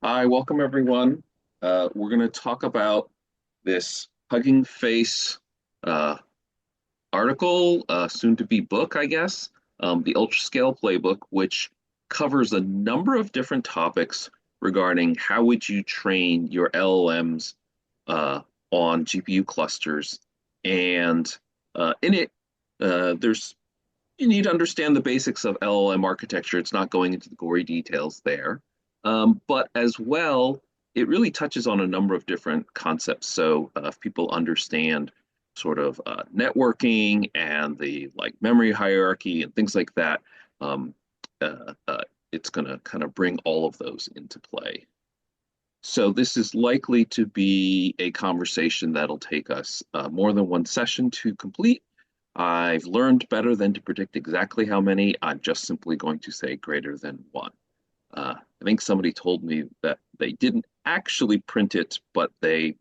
Hi, welcome everyone. We're going to talk about this Hugging Face uh, article, soon to be book, I guess, the Ultra Scale Playbook, which covers a number of different topics regarding how would you train your LLMs on GPU clusters. And in it, there's you need to understand the basics of LLM architecture. It's not going into the gory details there. But as well, it really touches on a number of different concepts. So if people understand sort of networking and the like memory hierarchy and things like that, um, it's going to kind of bring all of those into play. So this is likely to be a conversation that'll take us more than one session to complete. I've learned better than to predict exactly how many. I'm just simply going to say greater than one. I think somebody told me that they didn't actually print it, but they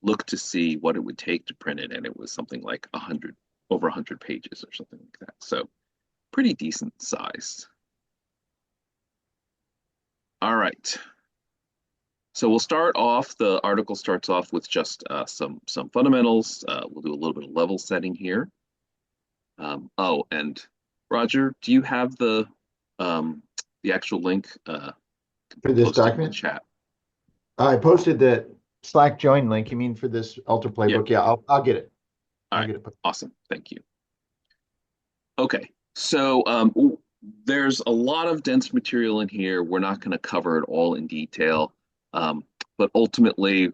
looked to see what it would take to print it, and it was something like 100, over 100 pages or something like that. So pretty decent sized. All right. So we'll start off, the article starts off with just some fundamentals. We'll do a little bit of level setting here. Oh, and Roger, do you have the actual link? For this Post it in the document? chat. I posted the Slack join link. You mean for this Ultra Yeah. Playbook? Yeah, I'll get it. All I'll right. get it. Awesome. Thank you. Okay. So there's a lot of dense material in here. We're not going to cover it all in detail. But ultimately,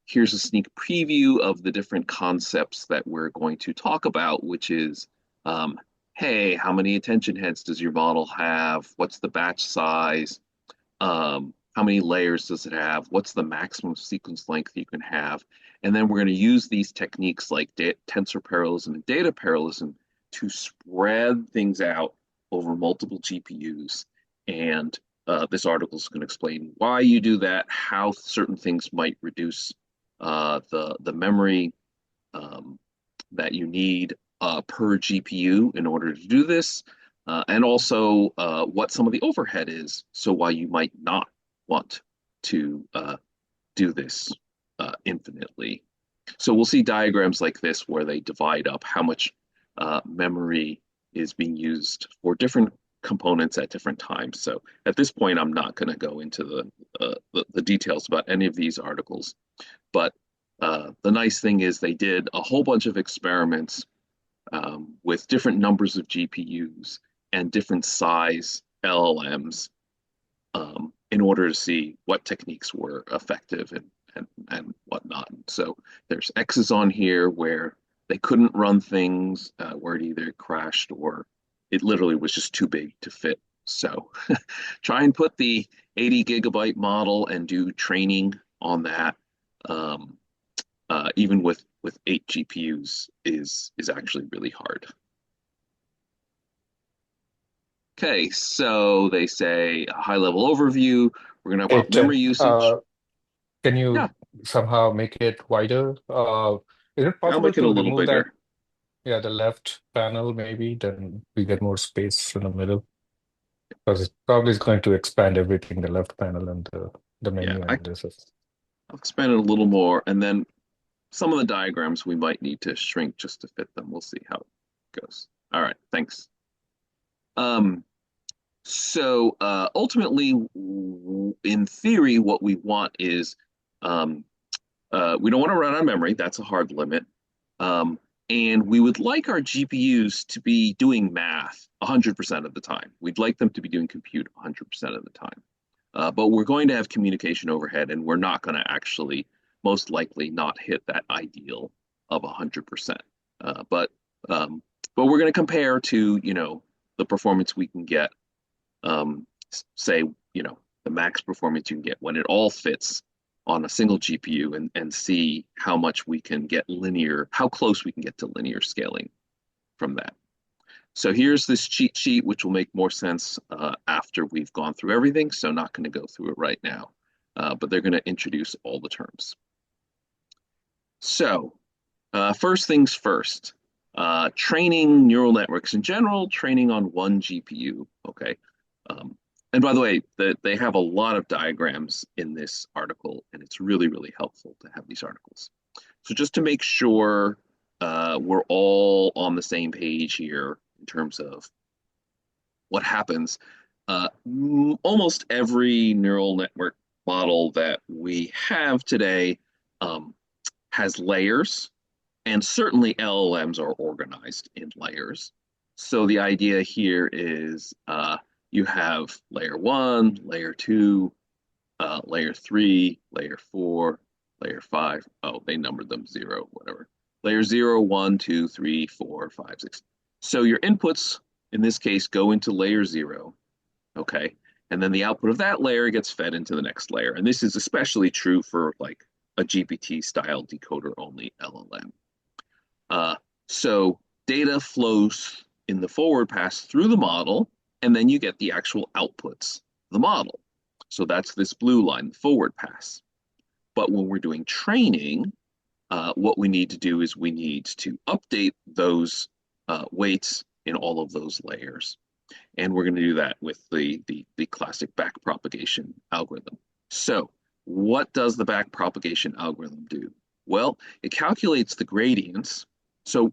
here's a sneak preview of the different concepts that we're going to talk about, which is, hey, how many attention heads does your model have? What's the batch size? How many layers does it have? What's the maximum sequence length you can have? And then we're going to use these techniques like tensor parallelism and data parallelism to spread things out over multiple GPUs. And this article is going to explain why you do that, how certain things might reduce the memory um, that you need per GPU in order to do this, and also what some of the overhead is, so why you might not want to do this infinitely. So we'll see diagrams like this where they divide up how much memory is being used for different components at different times. So at this point, I'm not going to go into the details about any of these articles, but the nice thing is they did a whole bunch of experiments with different numbers of GPUs and different size LLMs in order to see what techniques were effective and whatnot. So there's X's on here where they couldn't run things where it either crashed or it literally was just too big to fit. So try and put the 80 gigabyte model and do training on that. Um, Even with 8 GPUs is actually really hard. Okay, so they say a high level overview. We're going to talk Hey about memory Tim, usage. can Yeah, you somehow make it wider? Is it I'll possible make it a to little remove that? bigger. Yeah, the left panel maybe, then we get more space in the middle because it probably is going to expand everything, the left panel and the Yeah, menu and this is. I'll expand it a little more, and then some of the diagrams we might need to shrink just to fit them. We'll see how it goes. All right, thanks. Um, Ultimately, in theory, what we want is um, we don't want to run out of memory. That's a hard limit. Um, and we would like our GPUs to be doing math 100% of the time. We'd like them to be doing compute 100% of the time. But we're going to have communication overhead, and we're not going to actually, most likely, not hit that ideal of 100%. Uh, but um, but we're going to compare to the performance we can get. Say the max performance you can get when it all fits on a single GPU, and see how much we can get linear, how close we can get to linear scaling from that. So here's this cheat sheet, which will make more sense after we've gone through everything. So not going to go through it right now, but they're going to introduce all the terms. So first things first, training neural networks in general, training on one GPU. Okay. Um, And by the way, they have a lot of diagrams in this article, and it's really, really helpful to have these articles. So just to make sure we're all on the same page here in terms of what happens, almost every neural network model that we have today has layers, and certainly LLMs are organized in layers. So the idea here is you have layer 1, layer 2, layer 3, layer 4, layer 5. Oh, they numbered them 0, whatever. Layer 0, 1, 2, 3, 4, 5, 6. So your inputs, in this case, go into layer 0, okay? And then the output of that layer gets fed into the next layer. And this is especially true for like a GPT-style decoder-only LLM. So data flows in the forward pass through the model, and then you get the actual outputs of the model. So that's this blue line, the forward pass. But when we're doing training, what we need to do is we need to update those weights in all of those layers. And we're going to do that with the classic backpropagation algorithm. So what does the backpropagation algorithm do? Well, it calculates the gradients. So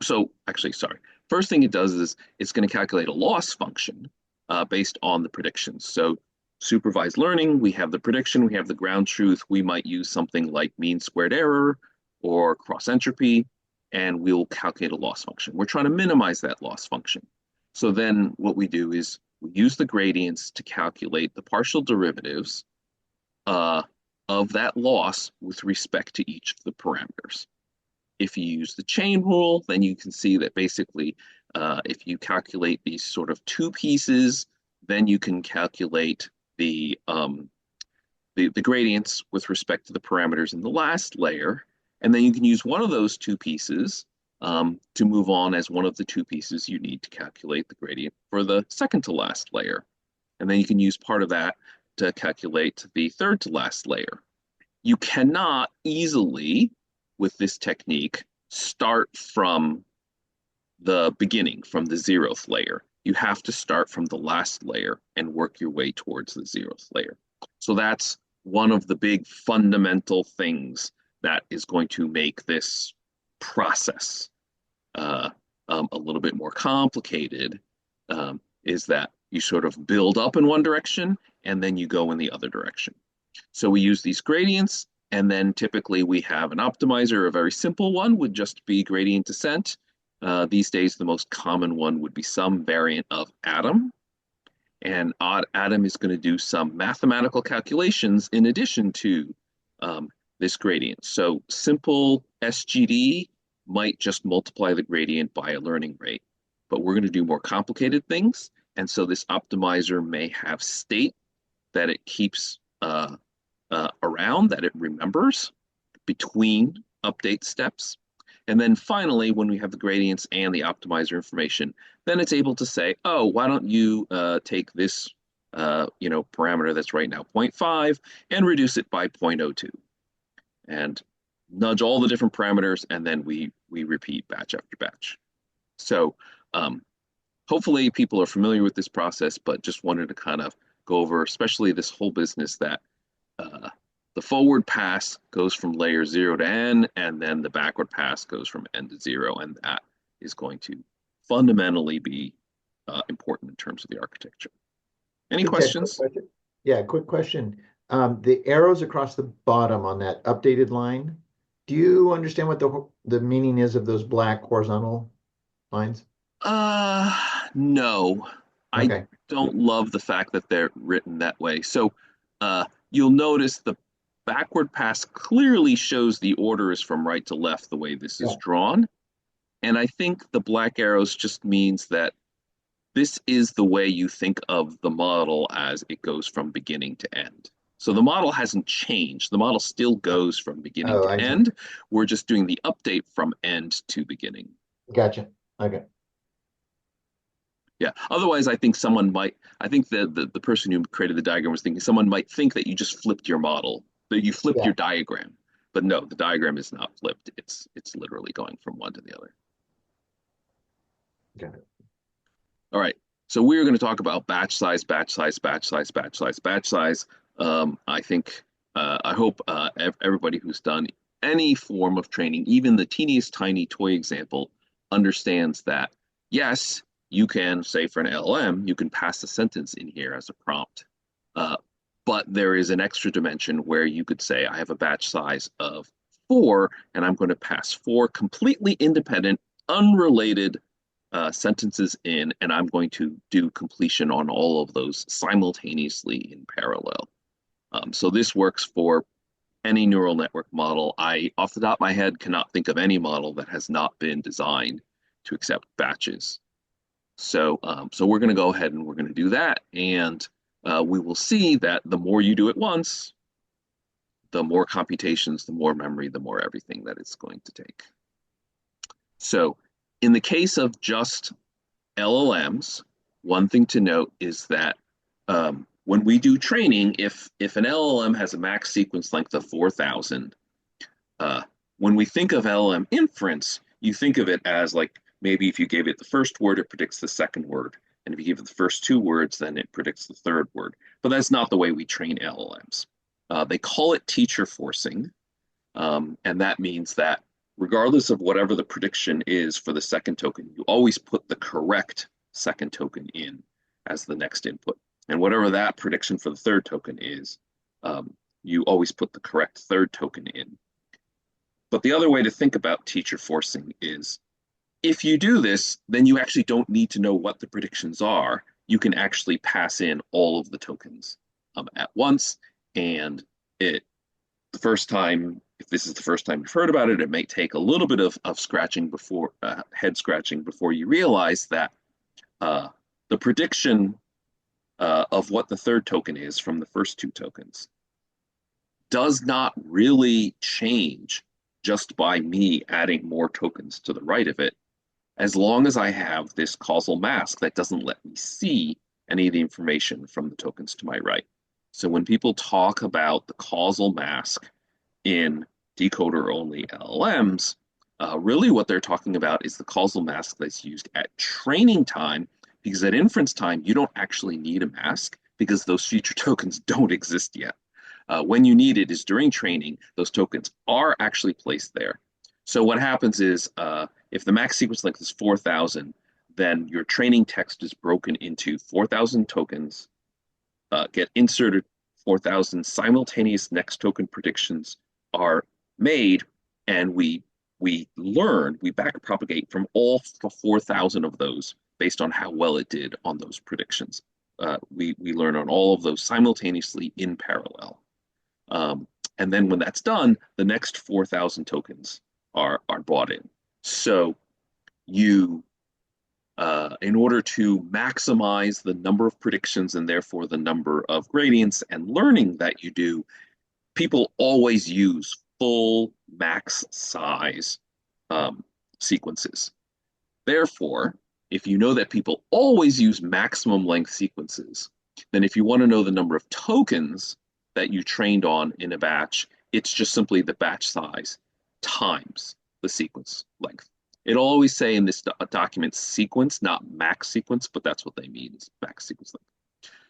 actually, sorry. First thing it does is it's going to calculate a loss function based on the predictions. So supervised learning, we have the prediction, we have the ground truth. We might use something like mean squared error or cross entropy, and we'll calculate a loss function. We're trying to minimize that loss function. So then what we do is we use the gradients to calculate the partial derivatives of that loss with respect to each of the parameters. If you use the chain rule, then you can see that basically if you calculate these sort of two pieces, then you can calculate the gradients with respect to the parameters in the last layer. And then you can use one of those two pieces to move on as one of the two pieces you need to calculate the gradient for the second to last layer. And then you can use part of that to calculate the third to last layer. You cannot easily, with this technique, start from the beginning, from the 0th layer. You have to start from the last layer and work your way towards the 0th layer. So that's one of the big fundamental things that is going to make this process a little bit more complicated, is that you sort of build up in one direction and then you go in the other direction. So we use these gradients, and then typically we have an optimizer. A very simple one would just be gradient descent. These days, the most common one would be some variant of Adam. And Adam is going to do some mathematical calculations in addition to this gradient. So simple SGD might just multiply the gradient by a learning rate, but we're going to do more complicated things. And so this optimizer may have state that it keeps around, that it remembers between update steps. And then finally, when we have the gradients and the optimizer information, then it's able to say, oh, why don't you take this parameter that's right now 0.5 and reduce it by 0.02 and nudge all the different parameters, and then we repeat batch after batch. So hopefully people are familiar with this process, but just wanted to kind of go over, especially this whole business that the forward pass goes from layer 0 to n, and then the backward pass goes from n to 0, and that is going to fundamentally be important in terms of the architecture. Any questions? Yeah, quick question. The arrows across the bottom on that updated line, do you understand what the meaning is of those black horizontal lines? No. Okay. I don't love the fact that they're written that way. So you'll notice the backward pass clearly shows the order is from right to left the way this is drawn. And I think the black arrows just means that this is the way you think of the model as it goes from beginning to end. So the model hasn't changed. The model still goes from beginning to end. We're just doing the update from end to beginning. Gotcha. Okay. Yeah. Otherwise, I think the person who created the diagram was thinking someone might think that you just flipped your model, that you flipped your diagram. But no, the diagram is not flipped. It's literally going from one to the other. Got it. All right. So we're going to talk about batch size, batch size, batch size, batch size, batch size. I think, I hope everybody who's done any form of training, even the teeniest tiny toy example, understands that yes, you can say for an LLM, you can pass a sentence in here as a prompt. Uh, but there is an extra dimension where you could say, I have a batch size of 4, and I'm going to pass 4 completely independent, unrelated sentences in, and I'm going to do completion on all of those simultaneously in parallel. So this works for any neural network model. I, off the top of my head, cannot think of any model that has not been designed to accept batches. So we're going to go ahead and we're going to do that, and we will see that the more you do it once, the more computations, the more memory, the more everything that it's going to take. So in the case of just LLMs, one thing to note is that when we do training, if an LLM has a max sequence length of 4,000, when we think of LLM inference, you think of it as like maybe if you gave it the first word, it predicts the second word. And if you give it the first 2 words, then it predicts the third word. But that's not the way we train LLMs. They call it teacher forcing. And that means that regardless of whatever the prediction is for the second token, you always put the correct second token in as the next input. And whatever that prediction for the third token is, you always put the correct third token in. But the other way to think about teacher forcing is if you do this, then you actually don't need to know what the predictions are. You can actually pass in all of the tokens at once. And the first time, if this is the first time you've heard about it, it may take a little bit of scratching before, head scratching before you realize that the prediction of what the third token is from the first 2 tokens does not really change just by me adding more tokens to the right of it, as long as I have this causal mask that doesn't let me see any of the information from the tokens to my right. So when people talk about the causal mask in decoder-only LLMs, really what they're talking about is the causal mask that's used at training time, because at inference time, you don't actually need a mask because those future tokens don't exist yet. When you need it is during training, those tokens are actually placed there. So what happens is if the max sequence length is 4,000, then your training text is broken into 4,000 tokens, get inserted 4,000 simultaneous next token predictions are made, and we backpropagate from all 4,000 of those based on how well it did on those predictions. We learn on all of those simultaneously in parallel. And then when that's done, the next 4,000 tokens are brought in. So you, in order to maximize the number of predictions and therefore the number of gradients and learning that you do, people always use full max size sequences. Therefore, if you know that people always use maximum length sequences, then if you want to know the number of tokens that you trained on in a batch, it's just simply the batch size times the sequence length. It'll always say in this document sequence, not max sequence, but that's what they mean is max sequence length.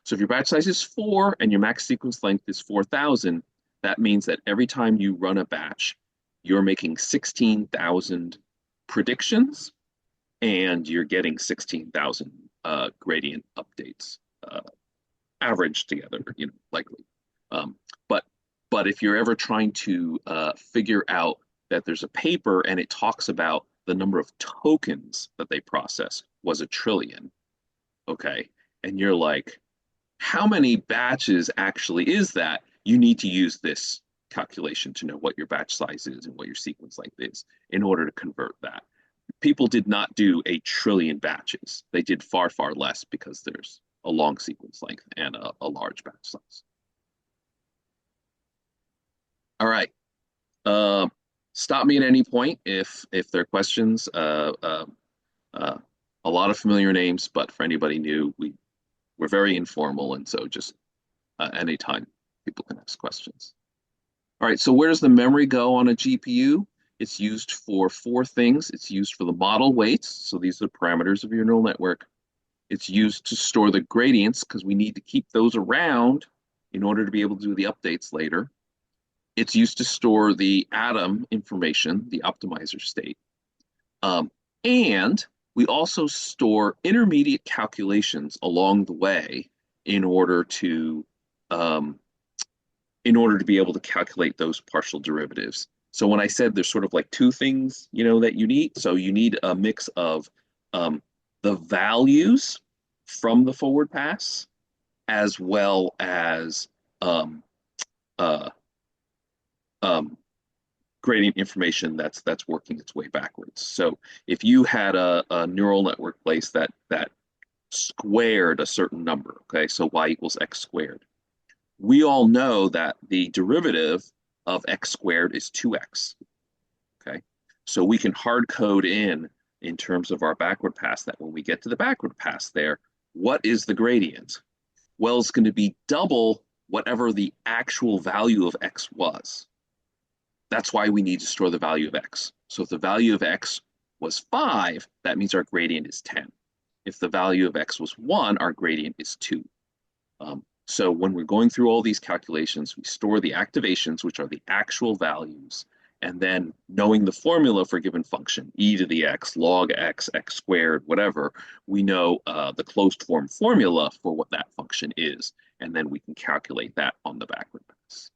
So if your batch size is 4 and your max sequence length is 4,000, that means that every time you run a batch, you're making 16,000 predictions and you're getting 16,000 gradient updates averaged together, likely. But if you're ever trying to figure out that there's a paper and it talks about the number of tokens that they process was 1 trillion, okay, and you're like, how many batches actually is that? You need to use this calculation to know what your batch size is and what your sequence length is in order to convert that. People did not do 1 trillion batches. They did far, far less because there's a long sequence length and a large batch size. All right. Stop me at any point if there are questions. A lot of familiar names, but for anybody new, we're very informal, and so just anytime people can ask questions. All right, so where does the memory go on a GPU? It's used for 4 things. It's used for the model weights, so these are the parameters of your neural network. It's used to store the gradients because we need to keep those around in order to be able to do the updates later. It's used to store the atom information, the optimizer state. Um, and we also store intermediate calculations along the way in order to um, be able to calculate those partial derivatives. So when I said there's sort of like two things, that you need. So you need a mix of um, the values from the forward pass as well as um, uh, um, gradient information that's working its way backwards. So if you had a neural network place that squared a certain number, okay, so y equals x squared, we all know that the derivative of x squared is 2x. Okay. So we can hard code in terms of our backward pass that when we get to the backward pass there, what is the gradient? Well, it's going to be double whatever the actual value of x was. That's why we need to store the value of x. So if the value of x was 5, that means our gradient is 10. If the value of x was 1, our gradient is 2. So when we're going through all these calculations, we store the activations, which are the actual values, and then knowing the formula for a given function, e to the x, log x, x squared, whatever, we know the closed form formula for what that function is, and then we can calculate that on the backward pass.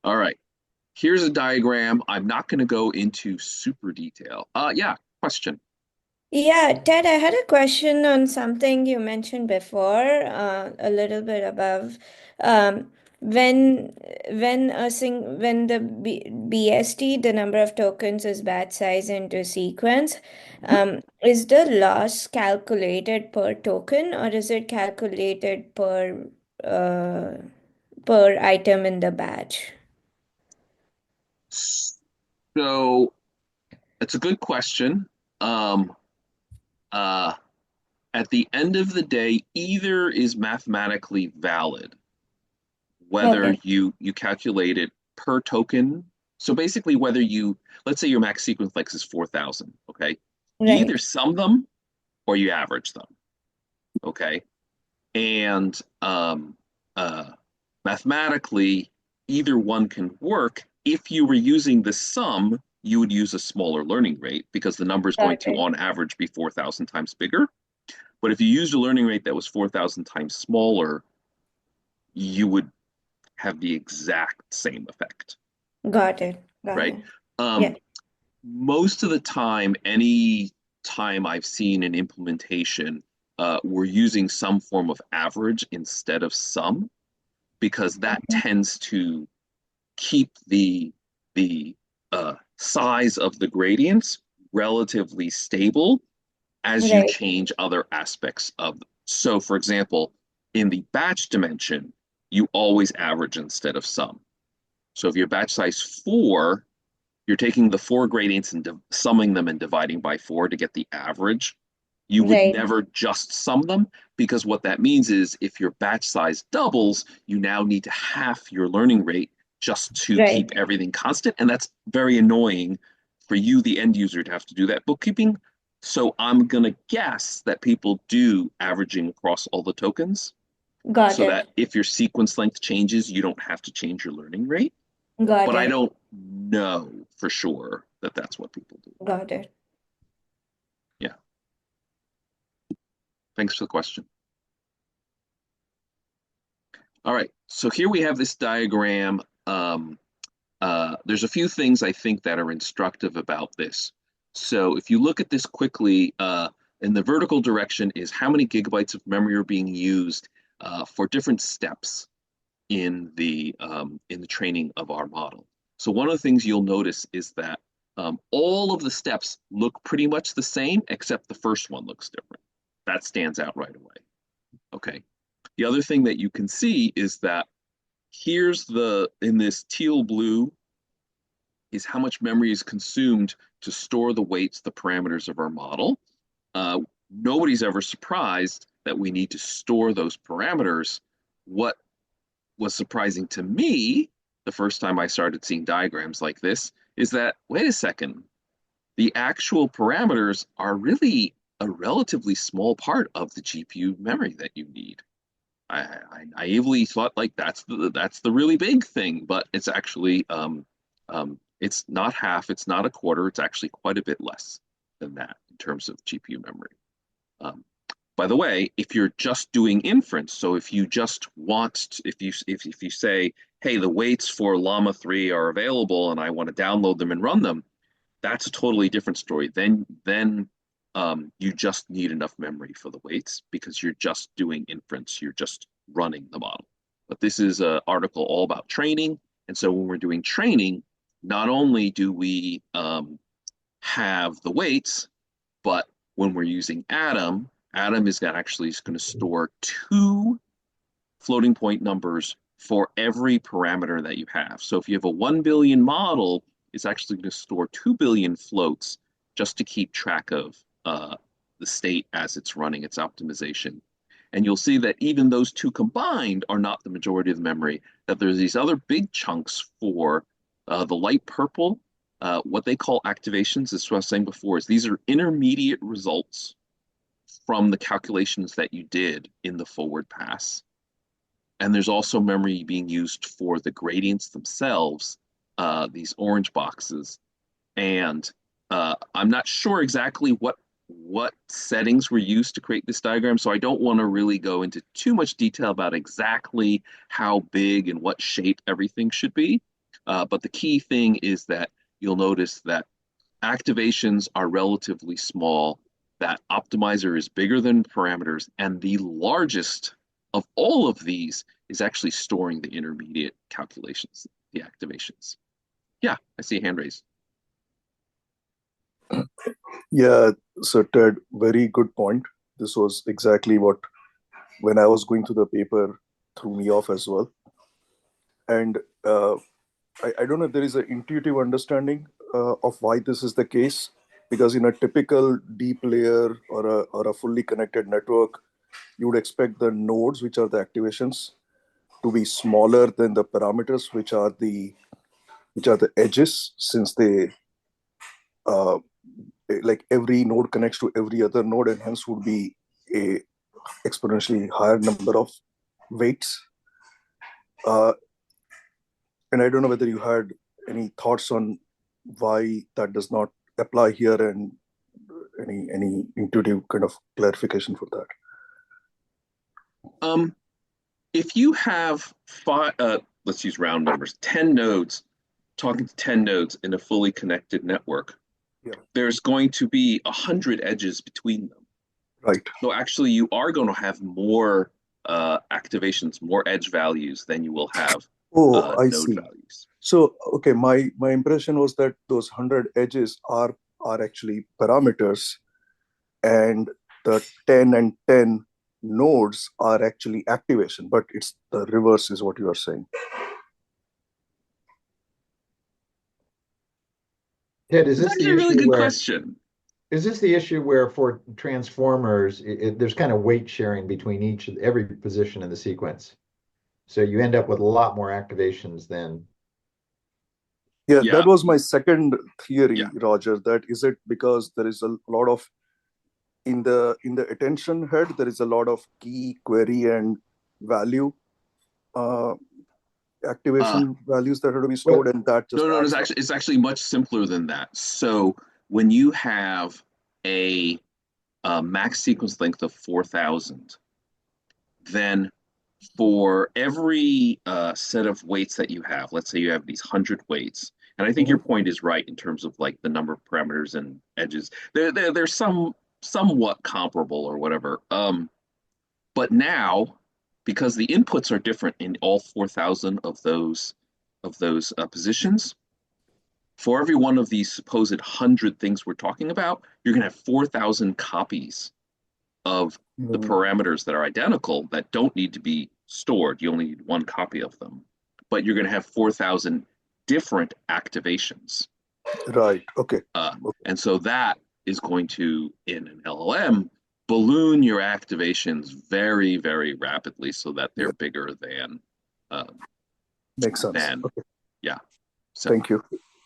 All right, here's a diagram. I'm not going to go into super detail. Yeah, question. Yeah, Ted, I had a question on something you mentioned before, a little bit above. Um, when the BST, the number of tokens, is batch size into sequence, Mhm. is the loss calculated per token, or is it calculated uh, per item in the batch? So it's a good question. Um, uh, at the end of the day, either is mathematically valid, whether Okay, you calculate it per token. So basically, whether let's say your max sequence length is 4,000, okay? You either right, sum them or you average them, okay? And uh, mathematically, either one can work. If you were using the sum, you would use a smaller learning rate because the number is going got to, it, on average, be 4,000 times bigger. But if you used a learning rate that was 4,000 times smaller, you would have the exact same effect, got it, got right? it. Um, Yeah, Most of the time, any time I've seen an implementation, we're using some form of average instead of sum because that mhm, tends to keep the size of the gradients relatively stable as you right, change other aspects of them. So, for example, in the batch dimension, you always average instead of sum. So if your batch size 4, you're taking the 4 gradients and summing them and dividing by 4 to get the average. You would right. never just sum them because what that means is if your batch size doubles, you now need to half your learning rate just to keep Right. everything constant. And that's very annoying for you, the end user, to have to do that bookkeeping. So I'm going to guess that people do averaging across all the tokens Got so that it. if your sequence length changes, you don't have to change your learning rate. Got But I it. don't know for sure that that's what people do. Got it. Yeah. Thanks for the question. All right. So here we have this diagram. There's a few things I think that are instructive about this. So if you look at this quickly, in the vertical direction is how many gigabytes of memory are being used for different steps in the training of our model. So one of the things you'll notice is that all of the steps look pretty much the same, except the first one looks different. That stands out right away. Okay. The other thing that you can see is that in this teal blue is how much memory is consumed to store the weights, the parameters of our model. Uh, Nobody's ever surprised that we need to store those parameters. What was surprising to me the first time I started seeing diagrams like this is that, wait a second, the actual parameters are really a relatively small part of the GPU memory that you need. I naively thought like that's the really big thing, but it's actually it's not half, it's not a quarter, it's actually quite a bit less than that in terms of GPU memory. Um, by the way, if you're just doing inference, so if you just want to, if you say, hey, the weights for Llama 3 are available and I want to download them and run them, that's a totally different story. Then you just need enough memory for the weights because you're just doing inference. You're just running the model. But this is an article all about training. And so when we're doing training, not only do we have the weights, but when we're using Atom, Atom is actually going to store two floating point numbers for every parameter that you have. So if you have a 1 billion model, it's actually going to store 2 billion floats just to keep track of the state as it's running its optimization. And you'll see that even those two combined are not the majority of the memory, that there's these other big chunks for the light purple. What they call activations, is what I was saying before, is these are intermediate results from the calculations that you did in the forward pass. And there's also memory being used for the gradients themselves, these orange boxes. And I'm not sure exactly what settings were used to create this diagram, so I don't want to really go into too much detail about exactly how big and what shape everything should be. But the key thing is that you'll notice that activations are relatively small, that optimizer is bigger than parameters, and the largest of all of these is actually storing the intermediate calculations, the activations. Yeah, I see a hand raised. Yeah, so Ted, very good point. This was exactly what, when I was going through the paper, threw me off as well. And I don't know if there is an intuitive understanding of why this is the case, because in a typical deep layer or a fully connected network, you would expect the nodes, which are the activations, to be smaller than the parameters, which are the edges, since they like every node connects to every other node, and hence would be a exponentially higher number of weights. And I don't know whether you had any thoughts on why that does not apply here, and any intuitive kind of clarification for that. If you have five, let's use round numbers, 10 nodes talking to 10 nodes in a fully connected network, Yeah. there's going to be 100 edges between them. Right. So actually, you are going to have more activations, more edge values than you will have I node see. values. So, okay, my impression was that those 100 edges are actually parameters, and the 10 and 10 nodes are actually activation, but it's the reverse is what you are saying. Ted, is It's this actually the a really issue good where question. is this the issue where for transformers there's kind of weight sharing between every position in the sequence? So you end up with a lot more activations than. Yeah, Yeah. that was my second theory, Yeah. Roger. That is it because there is a lot of in the attention head, there is a lot of key, query, and value activation values that are to be stored, and that just No, adds up. it's actually much simpler than that. So when you have a max sequence length of 4,000, then for every set of weights that you have, let's say you have these 100 weights, and I think your point is right in terms of like the number of parameters and edges. They're somewhat comparable or whatever. But now, because the inputs are different in all 4,000 of those positions, for every one of these supposed 100 things we're talking about, you're going to have 4,000 copies of the parameters that are identical that don't need to be stored. You only need one copy of them. But you're going to have 4,000 different activations. Right. Okay. And so that is going to, in an LLM, balloon your activations very, very rapidly so that they're bigger than. Makes sense. Okay. Yeah. So, Thank you.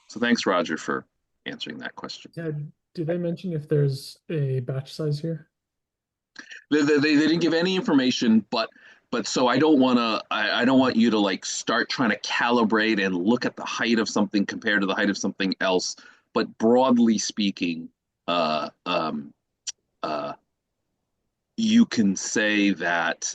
So thanks, Roger, for answering that question. Yeah, do they mention if there's a batch size here? They didn't give any information, but so I don't want you to like start trying to calibrate and look at the height of something compared to the height of something else. But broadly speaking, uh, um, uh, you can say that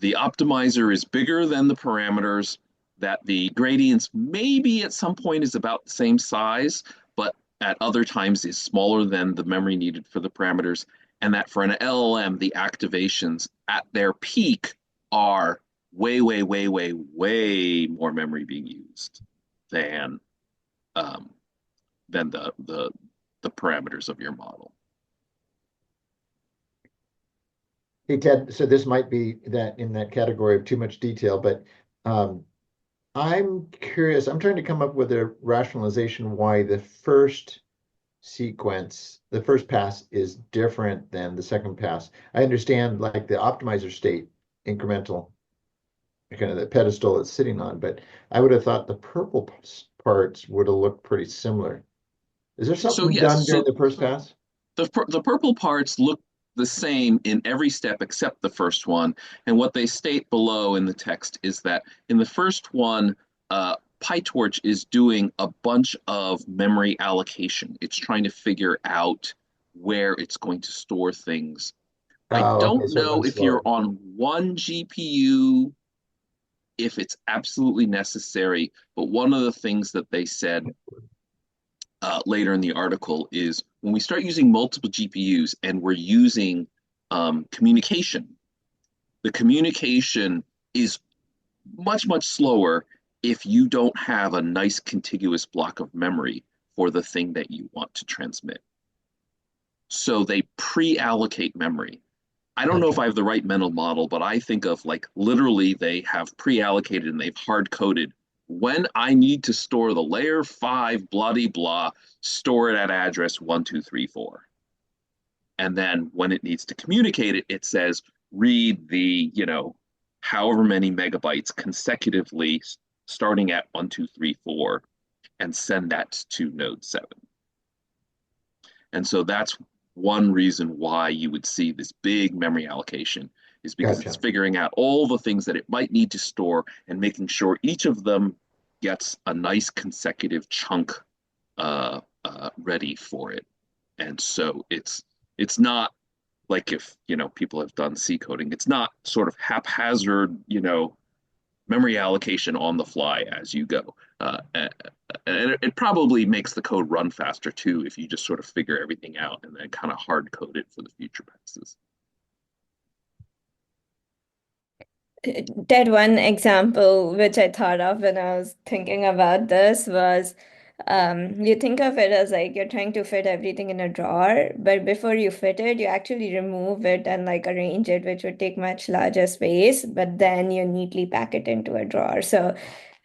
the optimizer is bigger than the parameters, that the gradients maybe at some point is about the same size, but at other times is smaller than the memory needed for the parameters, and that for an LLM, the activations at their peak are way, way, way, way, way more memory being used than um, the parameters of your model. Hey, Ted, so this might be that in that category of too much detail, but I'm curious. I'm trying to come up with a rationalization why the first sequence, the first pass is different than the second pass. I understand like the optimizer state incremental, kind of the pedestal it's sitting on, but I would have thought the purple parts would have looked pretty similar. Is there So something yes, done during so the first pass? the purple parts look the same in every step except the first one. And what they state below in the text is that in the first one, PyTorch is doing a bunch of memory allocation. It's trying to figure out where it's going to store things. I Oh, okay, don't so it know runs if you're slower. on one GPU, if it's absolutely necessary, but one of the things that they said later in the article is when we start using multiple GPUs and we're using communication, the communication is much, much slower if you don't have a nice contiguous block of memory for the thing that you want to transmit. So they pre-allocate memory. I don't know if Gotcha. I have the right mental model, but I think of like literally they have pre-allocated and they've hard coded when I need to store the layer 5 bloody blah, store it at address 1234. And then when it needs to communicate it, it says read the, however many megabytes consecutively starting at 1234 and send that to node 7. And so that's one reason why you would see this big memory allocation is because it's Gotcha. figuring out all the things that it might need to store and making sure each of them gets a nice consecutive chunk ready for it. And so it's not like if people have done C coding, it's not sort of haphazard, memory allocation on the fly as you go. And it probably makes the code run faster too if you just sort of figure everything out and then kind of hard code it for the future passes. That one example which I thought of when I was thinking about this was you think of it as like you're trying to fit everything in a drawer, but before you fit it, you actually remove it and like arrange it, which would take much larger space, but then you neatly pack it into a drawer. So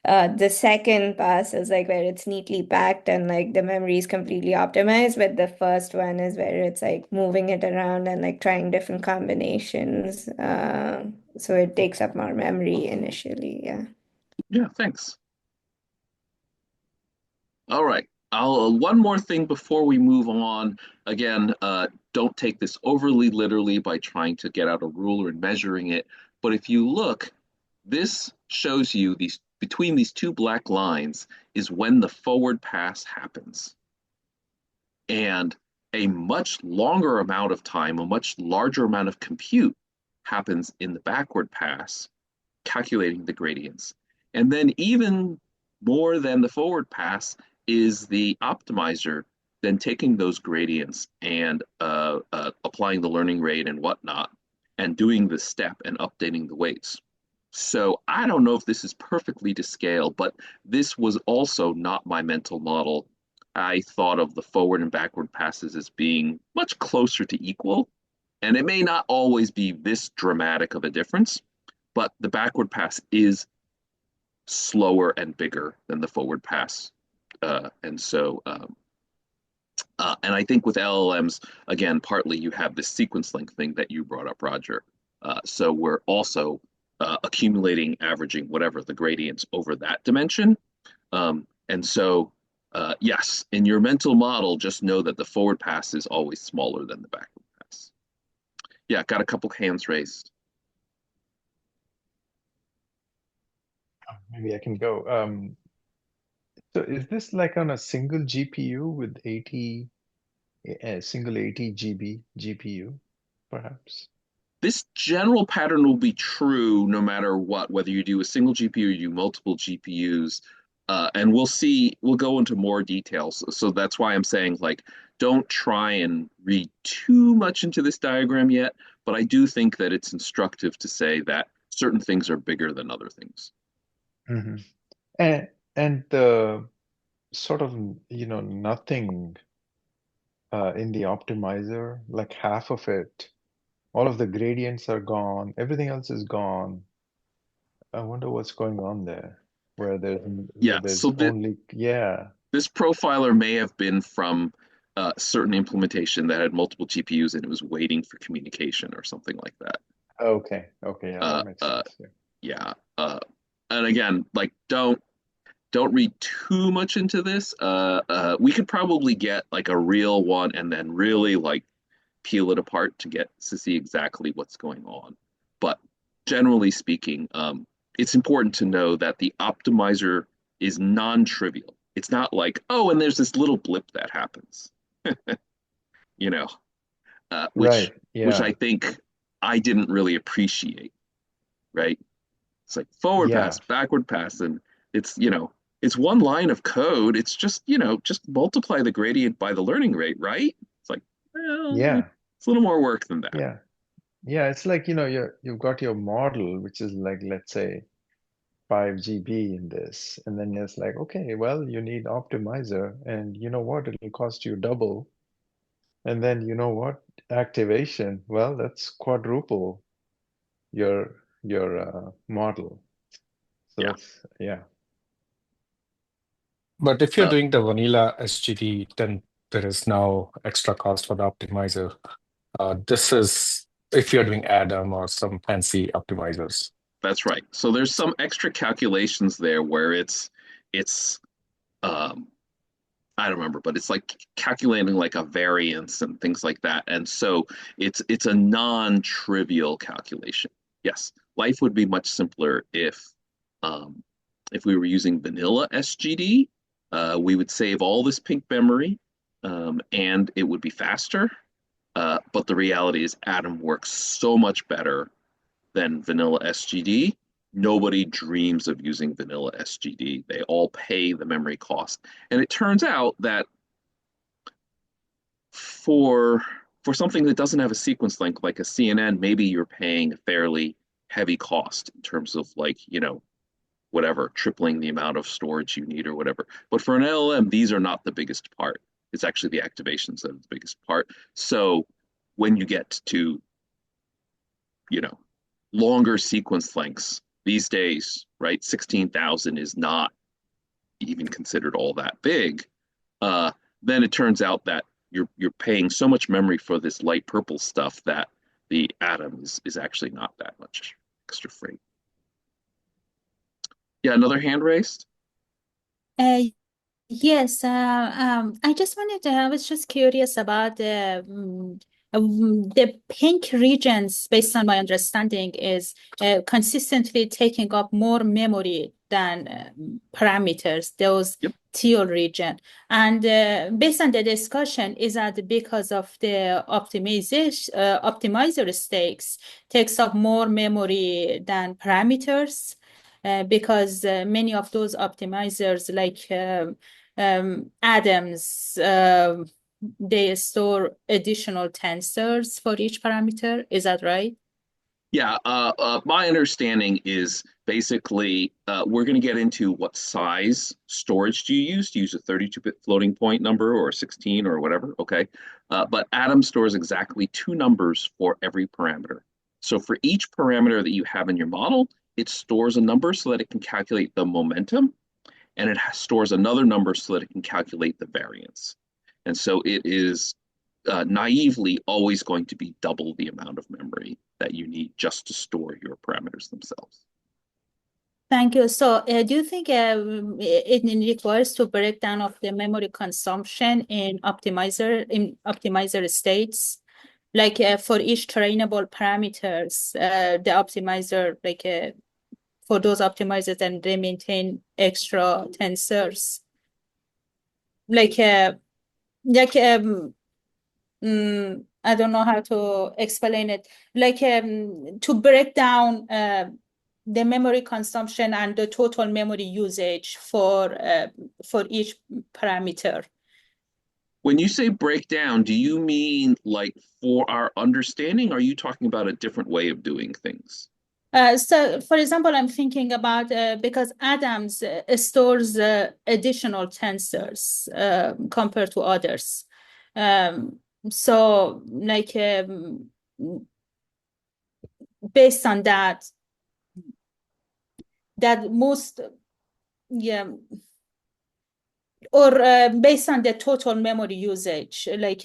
the second pass is like where it's neatly packed and like the memory is completely optimized, but the first one is where it's like moving it around and like trying different combinations. So it takes up more memory initially. Yeah. Yeah, thanks. All right. I'll one more thing before we move on. Again, don't take this overly literally by trying to get out a ruler and measuring it. But if you look, this shows you these between these two black lines is when the forward pass happens. And a much longer amount of time, a much larger amount of compute happens in the backward pass, calculating the gradients. And then even more than the forward pass is the optimizer then taking those gradients and applying the learning rate and whatnot and doing the step and updating the weights. So I don't know if this is perfectly to scale, but this was also not my mental model. I thought of the forward and backward passes as being much closer to equal. And it may not always be this dramatic of a difference, but the backward pass is slower and bigger than the forward pass. And I think with LLMs, again, partly you have this sequence length thing that you brought up, Roger. So we're also accumulating, averaging, whatever the gradients over that dimension. And so Yes, in your mental model, just know that the forward pass is always smaller than the backward pass. Yeah, got a couple hands raised. Maybe I can go. So is this like on a single GPU with 80, a single 80 GB GPU, perhaps? This general pattern will be true no matter what, whether you do a single GPU or you do multiple GPUs. And we'll go into more details. So that's why I'm saying, like, don't try and read too much into this diagram yet. But I do think that it's instructive to say that certain things are bigger than other things. Hmm. And the sort of, nothing in the optimizer, like half of it, all of the gradients are gone, everything else is gone. I wonder what's going on there, where Yeah, there's so only, yeah. this profiler may have been from a certain implementation that had multiple GPUs and it was waiting for communication or something like that. Okay, yeah, Uh, that makes uh, sense. Yeah. yeah. And again, like, don't read too much into this. We could probably get like a real one and then really like peel it apart to see exactly what's going on. But generally speaking, it's important to know that the optimizer is non-trivial. It's not like, oh, and there's this little blip that happens, you know, which Right, I yeah, think I didn't really appreciate, right? It's like forward yeah, pass, backward pass, and it's, it's one line of code. It's just, just multiply the gradient by the learning rate, right? It's like, well, yeah, it's a little more work than that. yeah. Yeah, it's like, you've got your model, which is like, let's say, 5 GB in this. And then it's like, okay, well, you need optimizer, and you know what? It'll cost you double. And then you know what? Activation, well, that's quadruple your model. So Yeah. that's, yeah. But if you're Uh, doing the vanilla SGD, then there is no extra cost for the optimizer. This is if you're doing Adam or some fancy optimizers. that's right. So there's some extra calculations there where it's um I don't remember, but it's like calculating like a variance and things like that. And so it's a non-trivial calculation. Yes, life would be much simpler um, if we were using vanilla SGD. We would save all this pink memory, and it would be faster. But the reality is, Atom works so much better than vanilla SGD. Nobody dreams of using vanilla SGD. They all pay the memory cost. And it turns out that for something that doesn't have a sequence link like a CNN, maybe you're paying a fairly heavy cost in terms of, like, whatever, tripling the amount of storage you need or whatever. But for an LLM, these are not the biggest part. It's actually the activations that are the biggest part. So when you get to, you know, longer sequence lengths these days, right? 16,000 is not even considered all that big. Uh, then it turns out that you're paying so much memory for this light purple stuff that the atom is actually not that much extra freight. Yeah, another hand raised. Uh, yes, I was just curious about the pink regions, based on my understanding, is consistently taking up more memory than parameters, those Yep. teal region. And based on the discussion, is that because of the optimizer stakes takes up more memory than parameters? Because many of those optimizers, like Adams, they store additional tensors for each parameter. Is that right? Yeah, my understanding is basically we're going to get into what size storage do you use? Do you use a 32-bit floating point number or a 16 or whatever? Okay. But Atom stores exactly two numbers for every parameter. So for each parameter that you have in your model, it stores a number so that it can calculate the momentum, and it stores another number so that it can calculate the variance. And so it is naively always going to be double the amount of memory that you need just to store your parameters themselves. Thank you. So, do you think it requires to break down of the memory consumption in optimizer states? Like for each trainable parameters, the optimizer, like for those optimizers, and they maintain extra tensors. Like I don't know how to explain it. Like to break down the memory consumption and the total memory usage for each parameter. When you say breakdown, do you mean like for our understanding? Or are you talking about a different way of doing things? So, for example, I'm thinking about because Adams stores additional tensors compared to others. Um, so, like, based on that, most, yeah, or based on the total memory usage, like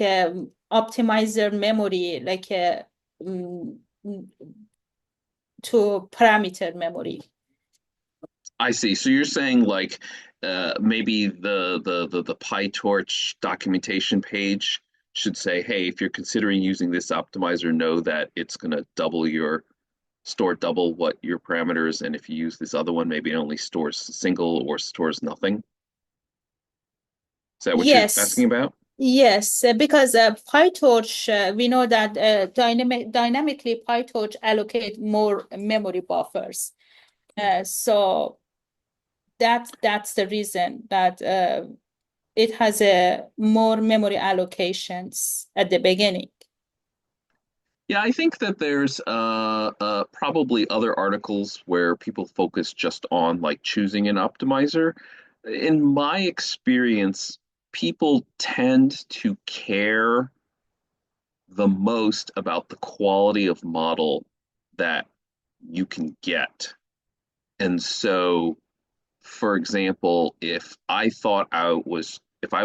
optimizer memory, like to parameter memory. I see. So you're saying like maybe the PyTorch documentation page should say, hey, if you're considering using this optimizer, know that it's going to store double what your parameters, and if you use this other one, maybe it only stores single or stores nothing. Is that what you're Yes. asking about? Yes, because PyTorch, we know that dynamically PyTorch allocate more memory buffers. So that's the reason that it has more memory allocations at the beginning. Yeah, I think that there's probably other articles where people focus just on like choosing an optimizer. In my experience, people tend to care the most about the quality of model that you can get. And so, for example, if I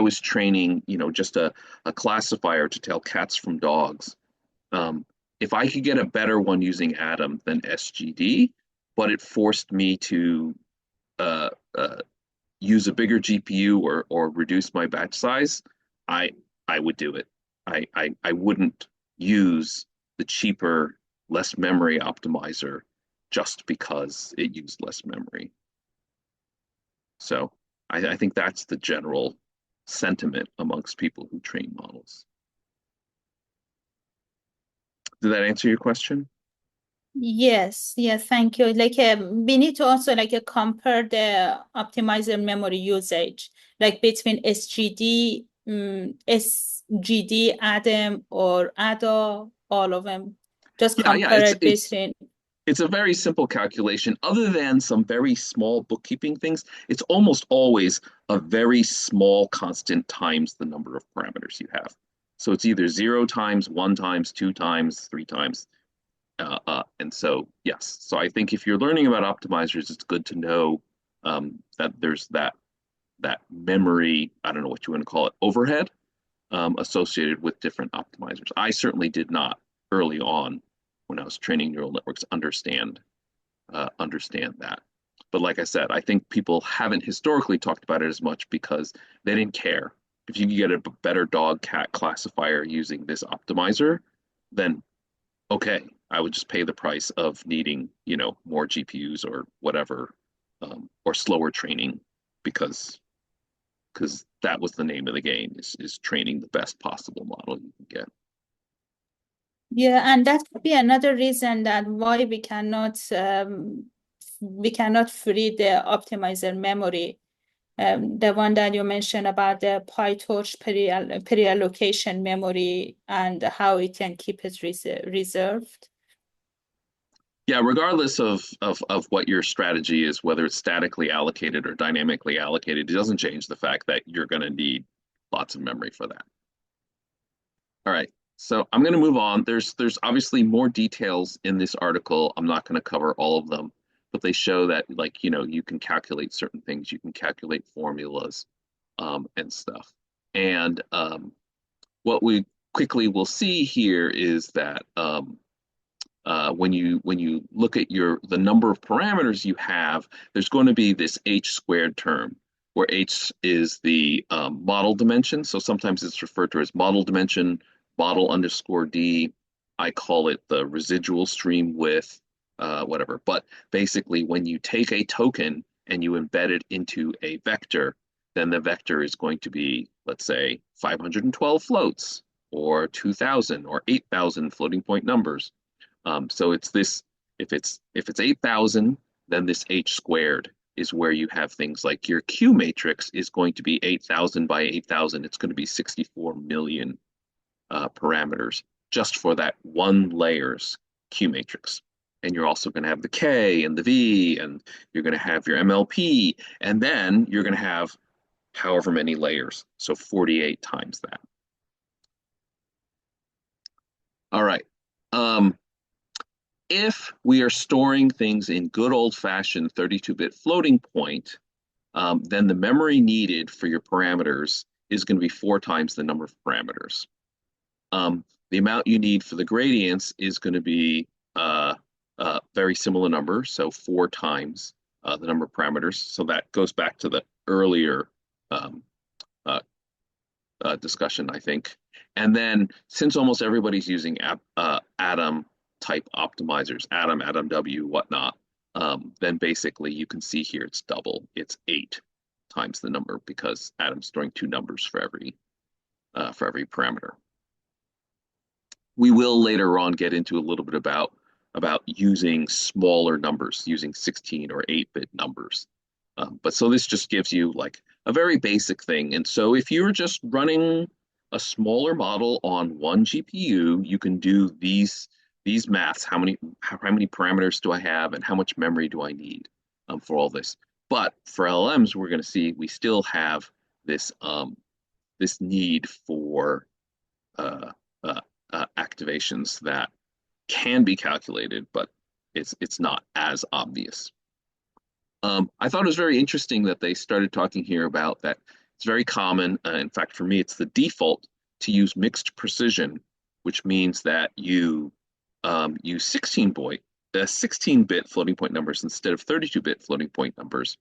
was training, just a classifier to tell cats from dogs, um, if I could get a better one using Atom than SGD, but it forced me to uh, uh, use a bigger GPU or reduce my batch size, I I would do it. I wouldn't use the cheaper, less memory optimizer just because it used less memory. So I think that's the general sentiment amongst people who train models. Did that answer your question? Yes, yes, thank you. Like we need to also like compare the optimizer memory usage, like between SGD, SGD, Atom, or ADA, all of them. Just Yeah, compare it between. it's a very simple calculation. Other than some very small bookkeeping things, it's almost always a very small constant times the number of parameters you have. So it's either 0 times, 1 times, 2 times, 3 times. And so, yes. So I think if you're learning about optimizers, it's good to know that there's that memory, I don't know what you want to call it, overhead associated with different optimizers. I certainly did not early on when I was training neural networks understand that. But like I said, I think people haven't historically talked about it as much because they didn't care. If you could get a better dog cat classifier using this optimizer, then okay, I would just pay the price of needing, more GPUs or whatever, or slower training because that was the name of the game is training the best possible model you can get. Yeah, and that could be another reason that why we cannot free the optimizer memory. The one that you mentioned about the PyTorch pre-allocation memory and how it can keep it reserved. Yeah, regardless of what your strategy is, whether it's statically allocated or dynamically allocated, it doesn't change the fact that you're going to need lots of memory for that. All right, so I'm going to move on. There's obviously more details in this article. I'm not going to cover all of them, but they show that you can calculate certain things, you can calculate formulas, and stuff. And what we quickly will see here is that when you look at the number of parameters you have, there's going to be this h squared term, where h is the model dimension. So sometimes it's referred to as model dimension, model underscore d. I call it the residual stream width, whatever. But basically, when you take a token and you embed it into a vector, then the vector is going to be, let's say, 512 floats, or 2,000 or 8,000 floating point numbers. So it's this, if it's 8,000, then this h squared is where you have things like your Q matrix is going to be 8,000 by 8,000. It's going to be 64 million parameters just for that one layer's Q matrix. And you're also going to have the K and the V, and you're going to have your MLP, and then you're going to have however many layers. So 48 times that. All right. If we are storing things in good old-fashioned 32-bit floating point, then the memory needed for your parameters is going to be 4 times the number of parameters. The amount you need for the gradients is going to be a very similar number, so 4 times the number of parameters. So that goes back to the earlier discussion, I think. And then, since almost everybody's using Atom type optimizers, Atom W, whatnot, then basically you can see here it's double. It's 8 times the number, because Atom's storing 2 numbers for every parameter. We will later on get into a little bit about using smaller numbers, using 16 or 8-bit numbers. But so this just gives you like a very basic thing. And so if you're just running a smaller model on one GPU, you can do these maths. How many parameters do I have, and how much memory do I need for all this? But for LLMs, we're going to see we still have this this need for activations that can be calculated, but it's not as obvious. I thought it was very interesting that they started talking here about that it's very common. In fact, for me, it's the default to use mixed precision, which means that you use 16-bit floating point numbers instead of 32-bit floating point numbers.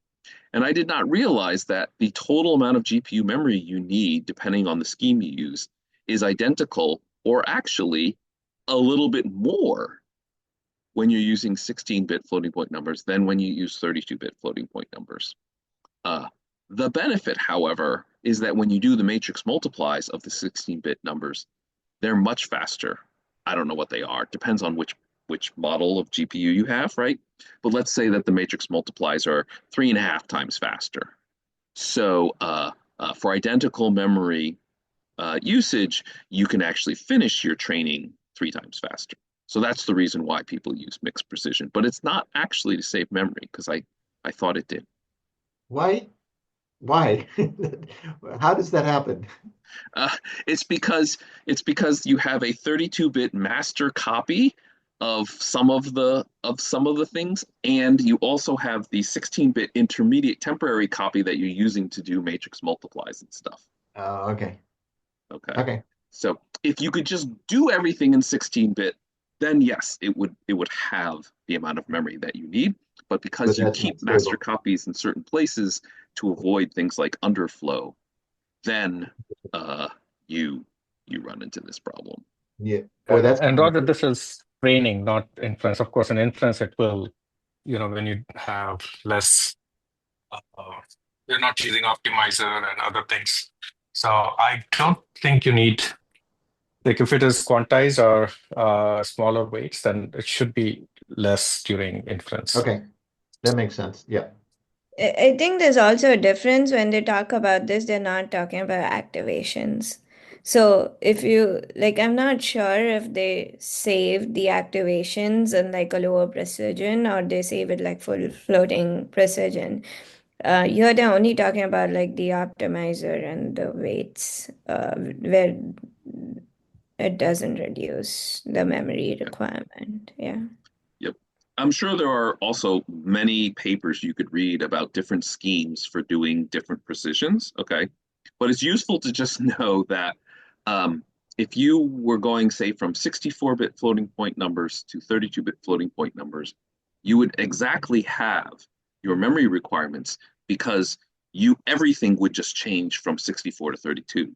And I did not realize that the total amount of GPU memory you need, depending on the scheme you use, is identical, or actually a little bit more, when you're using 16-bit floating point numbers than when you use 32-bit floating point numbers. The benefit, however, is that when you do the matrix multiplies of the 16-bit numbers, they're much faster. I don't know what they are. It depends on which model of GPU you have, right? But let's say that the matrix multiplies are 3.5 times faster. So for identical memory usage, you can actually finish your training 3 times faster. So that's the reason why people use mixed precision. But it's not actually to save memory, because I thought it did. Why? How does that happen? It's because you have a 32-bit master copy of some of the things, and you also have the 16-bit intermediate temporary copy that you're using to do matrix multiplies and stuff. Oh, okay. Okay. So if you could just do everything in 16-bit, then yes, it would have the amount of memory that you need. But because you keep master copies in certain places to avoid things like underflow, then you run into this problem. Yeah. Boy, that's and Roger, this is training, not inference. Of course, in inference, it will, when you have less, you're not using optimizer and other things. So I don't think you need, like, if it is quantized or smaller weights, then it should be less during inference. Okay, that makes sense. Yeah. I think there's also a difference when they talk about this, they're not talking about activations. So if you like, I'm not sure if they save the activations in like a lower precision, or they save it like full floating precision. Here they're only talking about like the optimizer and the weights, where it doesn't reduce the memory requirement. Yeah. Yep. I'm sure there are also many papers you could read about different schemes for doing different precisions, okay? But it's useful to just know that if you were going, say, from 64-bit floating point numbers to 32-bit floating point numbers, you would exactly have your memory requirements because everything would just change from 64 to 32.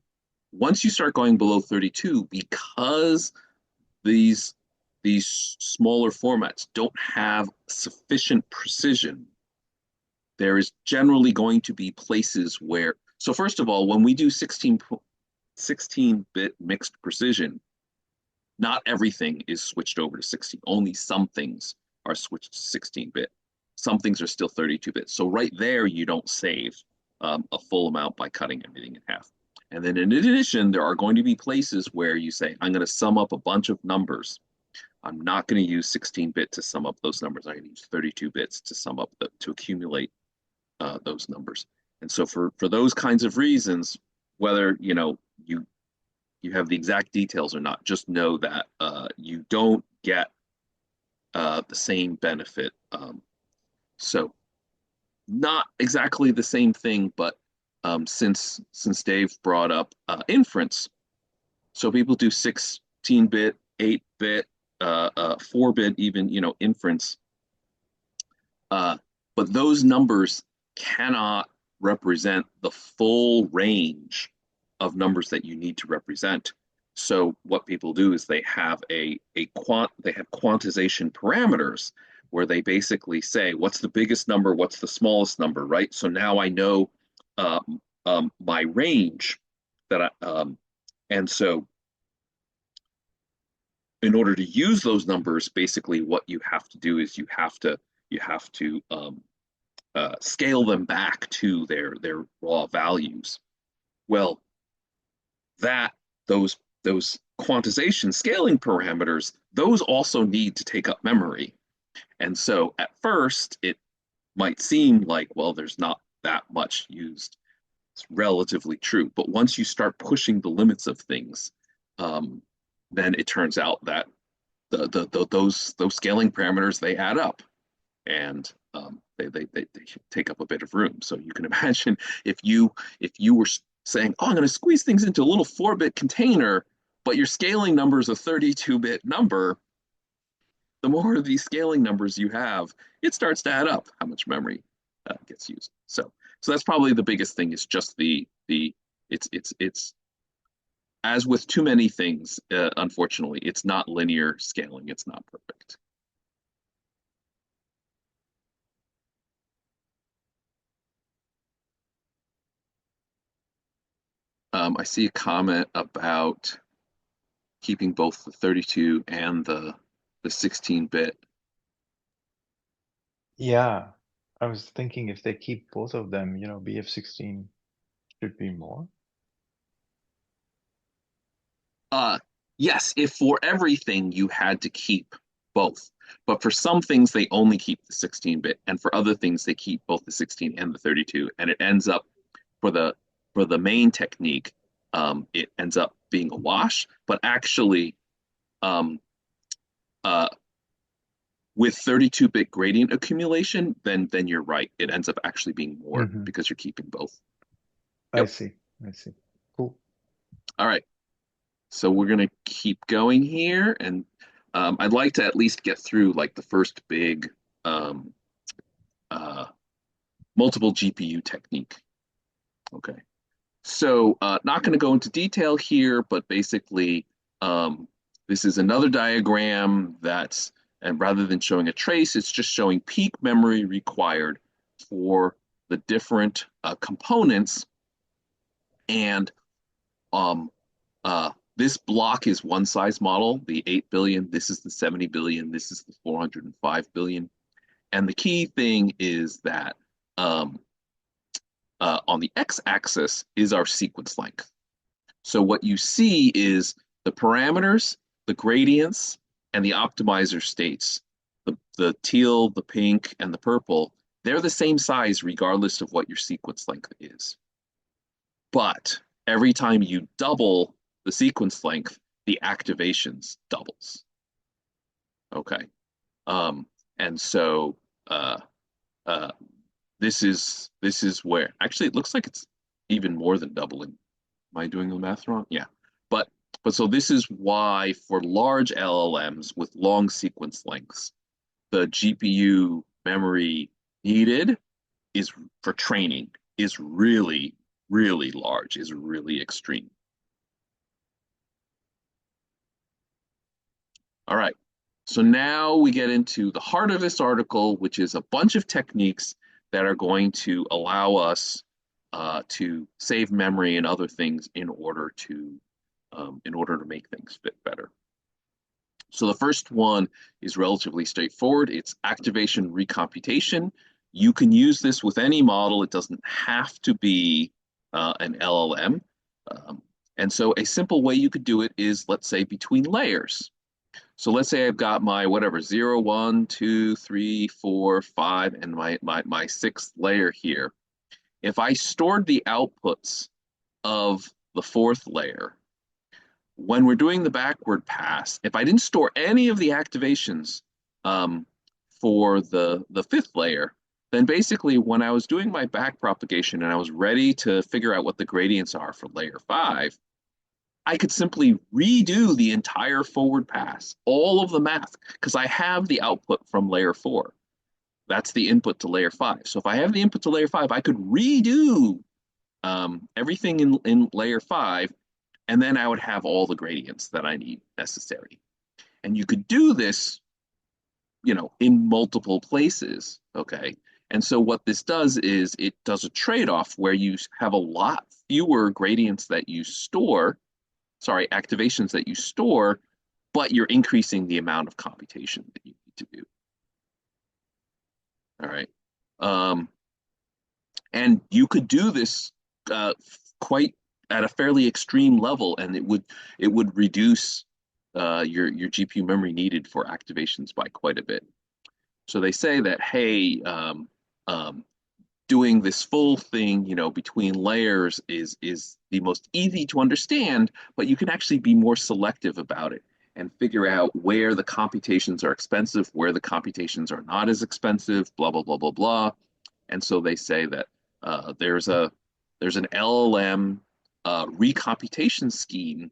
Once you start going below 32, because these these smaller formats don't have sufficient precision, there is generally going to be places where, so first of all, when we do 16-bit mixed precision, not everything is switched over to 16. Only some things are switched to 16-bit. Some things are still 32-bit. So right there, you don't save a full amount by cutting everything in half. And then in addition, there are going to be places where you say, I'm going to sum up a bunch of numbers. I'm not going to use 16-bit to sum up those numbers. I'm going to use 32 bits to sum up, to accumulate those numbers. And so for those kinds of reasons, whether you have the exact details or not, just know that you don't get the same benefit. So not exactly the same thing, but since Dave brought up inference, so people do 16-bit, 8-bit, 4-bit, even inference, but those numbers cannot represent the full range of numbers that you need to represent. So what people do is they have quantization parameters where they basically say, what's the biggest number, what's the smallest number, right? So now I know my range and so in order to use those numbers, basically what you have to do is you have to scale them back to their raw values. Well, those quantization scaling parameters, those also need to take up memory. And so at first it might seem like, well, there's not that much used. It's relatively true. But once you start pushing the limits of things, then it turns out that those scaling parameters, they add up, and they take up a bit of room. So you can imagine if you were saying, oh, I'm going to squeeze things into a little 4-bit container, but your scaling number is a 32-bit number, the more of these scaling numbers you have, it starts to add up how much memory gets used. So that's probably the biggest thing, is just it's as with too many things, unfortunately, it's not linear scaling. It's not perfect. I see a comment about keeping both the 32 and the 16-bit. Yeah, I was thinking if they keep both of them, BF16 should be more. Yes, if for everything you had to keep both. But for some things, they only keep the 16-bit, and for other things, they keep both the 16 and the 32. And it ends up, for the main technique, it ends up being a wash. But actually, um, uh, with 32-bit gradient accumulation, then you're right. It ends up actually being more because you're keeping both. I see. Cool. All right. So we're going to keep going here, and I'd like to at least get through like the first big multiple GPU technique. Okay. So not going to go into detail here, but basically this is another diagram and rather than showing a trace, it's just showing peak memory required for the different components. And this block is one size model, the 8 billion, this is the 70 billion, this is the 405 billion. And the key thing is that on the x-axis is our sequence length. So what you see is the parameters, the gradients, and the optimizer states. The teal, the pink, and the purple, they're the same size regardless of what your sequence length is. But every time you double the sequence length, the activations doubles. Okay. And so this is where actually it looks like it's even more than doubling. Am I doing the math wrong? Yeah. But But so this is why for large LLMs with long sequence lengths, the GPU memory needed is for training is really, really large, is really extreme. All right. So now we get into the heart of this article, which is a bunch of techniques that are going to allow us to save memory and other things in order to make things fit better. So the first one is relatively straightforward. It's activation recomputation. You can use this with any model. It doesn't have to be an LLM. And so a simple way you could do it is, let's say, between layers. So let's say I've got my whatever 0, 1, 2, 3, 4, 5, and my sixth layer here. If I stored the outputs of the fourth layer, when we're doing the backward pass, if I didn't store any of the activations for the fifth layer, then basically when I was doing my back propagation and I was ready to figure out what the gradients are for layer 5, I could simply redo the entire forward pass, all of the math, because I have the output from layer 4. That's the input to layer 5. So if I have the input to layer 5, I could redo everything in layer 5, and then I would have all the gradients that I need necessary. And you could do this, in multiple places, okay? And so what this does is it does a trade-off where you have a lot fewer gradients that you store, activations that you store, but you're increasing the amount of computation that you need to do. All right. And you could do this quite at a fairly extreme level, and it would reduce your GPU memory needed for activations by quite a bit. So they say that, hey, doing this full thing, between layers is the most easy to understand, but you can actually be more selective about it and figure out where the computations are expensive, where the computations are not as expensive, blah, blah, blah, blah, blah. And so they say that there's an LLM recomputation scheme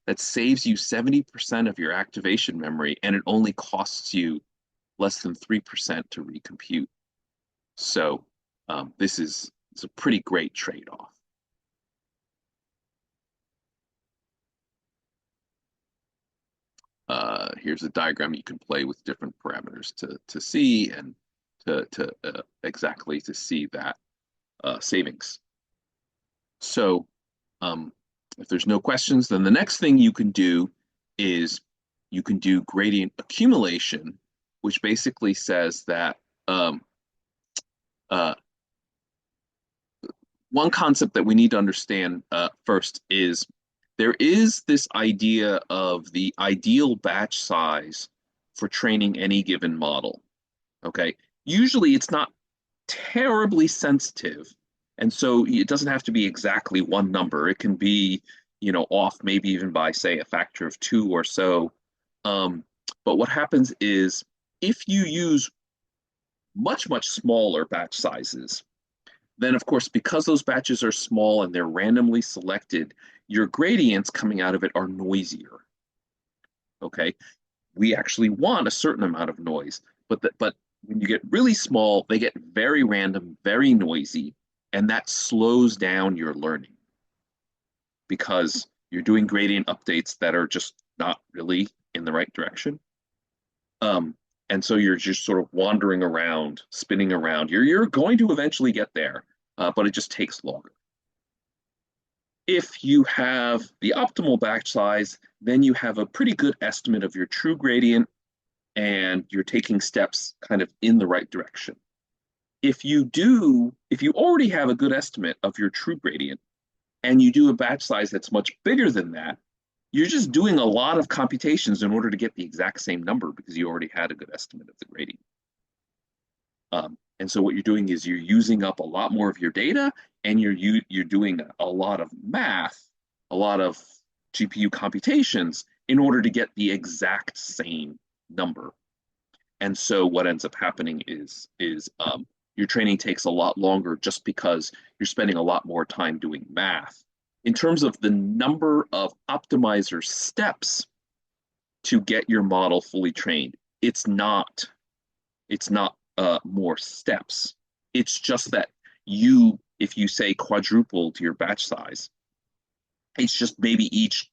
that saves you 70% of your activation memory, and it only costs you less than 3% to recompute. So this is a pretty great trade-off. Here's a diagram you can play with different parameters to see and to exactly to see that savings. So if there's no questions, then the next thing you can do is you can do gradient accumulation, which basically says that one concept that we need to understand first is there is this idea of the ideal batch size for training any given model. Okay, usually it's not terribly sensitive, and so it doesn't have to be exactly one number. It can be, off maybe even by, say, a factor of 2 or so. But what happens is if you use much, much smaller batch sizes, then of course, because those batches are small and they're randomly selected, your gradients coming out of it are noisier. Okay, we actually want a certain amount of noise, but when you get really small, they get very random, very noisy, and that slows down your learning because you're doing gradient updates that are just not really in the right direction. And so you're just sort of wandering around, spinning around. You're going to eventually get there, but it just takes longer. If you have the optimal batch size, then you have a pretty good estimate of your true gradient, and you're taking steps kind of in the right direction. If you already have a good estimate of your true gradient, and you do a batch size that's much bigger than that, you're just doing a lot of computations in order to get the exact same number because you already had a good estimate of the gradient. And so what you're doing is you're using up a lot more of your data, and you're doing a lot of math, a lot of GPU computations in order to get the exact same number. And so what ends up happening is your training takes a lot longer just because you're spending a lot more time doing math in terms of the number of optimizer steps to get your model fully trained, it's not more steps. It's just that if you say quadrupled your batch size, it's just maybe each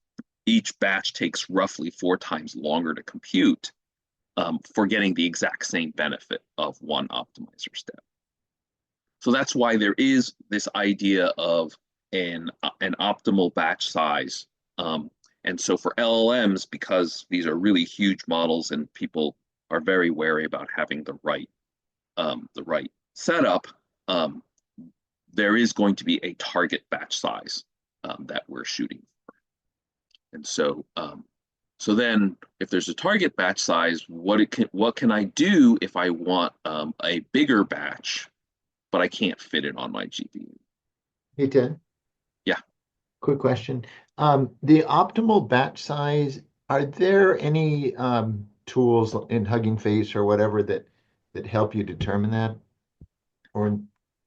batch takes roughly 4 times longer to compute for getting the exact same benefit of one optimizer step. So that's why there is this idea of an optimal batch size. And so for LLMs, because these are really huge models and people are very wary about having the right setup, there is going to be a target batch size that we're shooting for. And so then if there's a target batch size, what can I do if I want a bigger batch, but I can't fit it on my GPU? Hey, Ted. Yeah. Quick question. The optimal batch size, are there any tools in Hugging Face or whatever that help you determine that? Or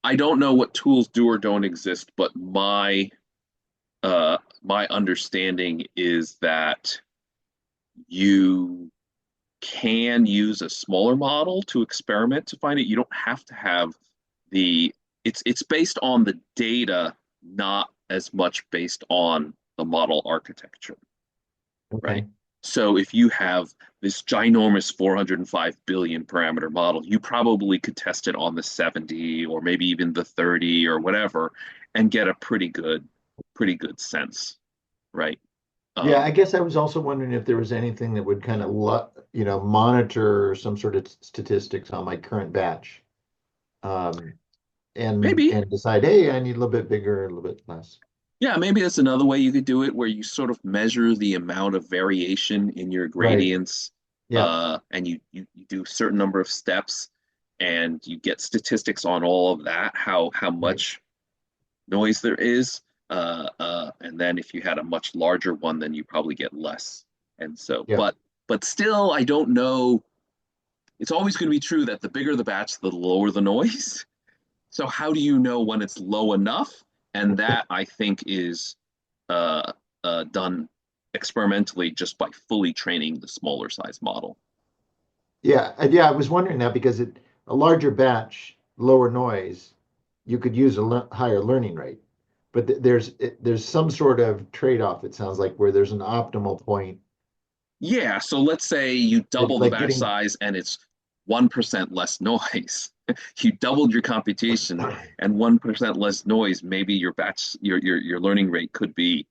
I don't know what tools do or don't exist, but my understanding is that you can use a smaller model to experiment to find it. You don't have to have it's based on the data, not as much based on the model architecture, right? So if you have this ginormous 405 billion parameter model, you probably could test it on the 70 or maybe even the 30 or whatever and get a pretty good sense, right? Yeah, I guess I was also wondering if there was anything that would kind of monitor some sort of statistics on my current batch. Maybe. And decide, hey, I need a little bit bigger, a little bit less. Yeah, maybe that's another way you could do it, where you sort of measure the amount of variation in your gradients, and you do a certain number of steps, and you get statistics on all of that, how much noise there is, and then if you had a much larger one, then you probably get less. And so, but still, I don't know. It's always going to be true that the bigger the batch, the lower the noise. So how do you know when it's low enough? And that, I think, is done experimentally just by fully training the smaller size model. Yeah, I was wondering that because a larger batch, lower noise, you could use a higher learning rate. But there's some sort of trade-off, it sounds like, where there's an optimal point. Yeah, so let's say you double the batch size and it's 1% less noise. You doubled your computation and 1% less noise. Maybe your learning rate could be,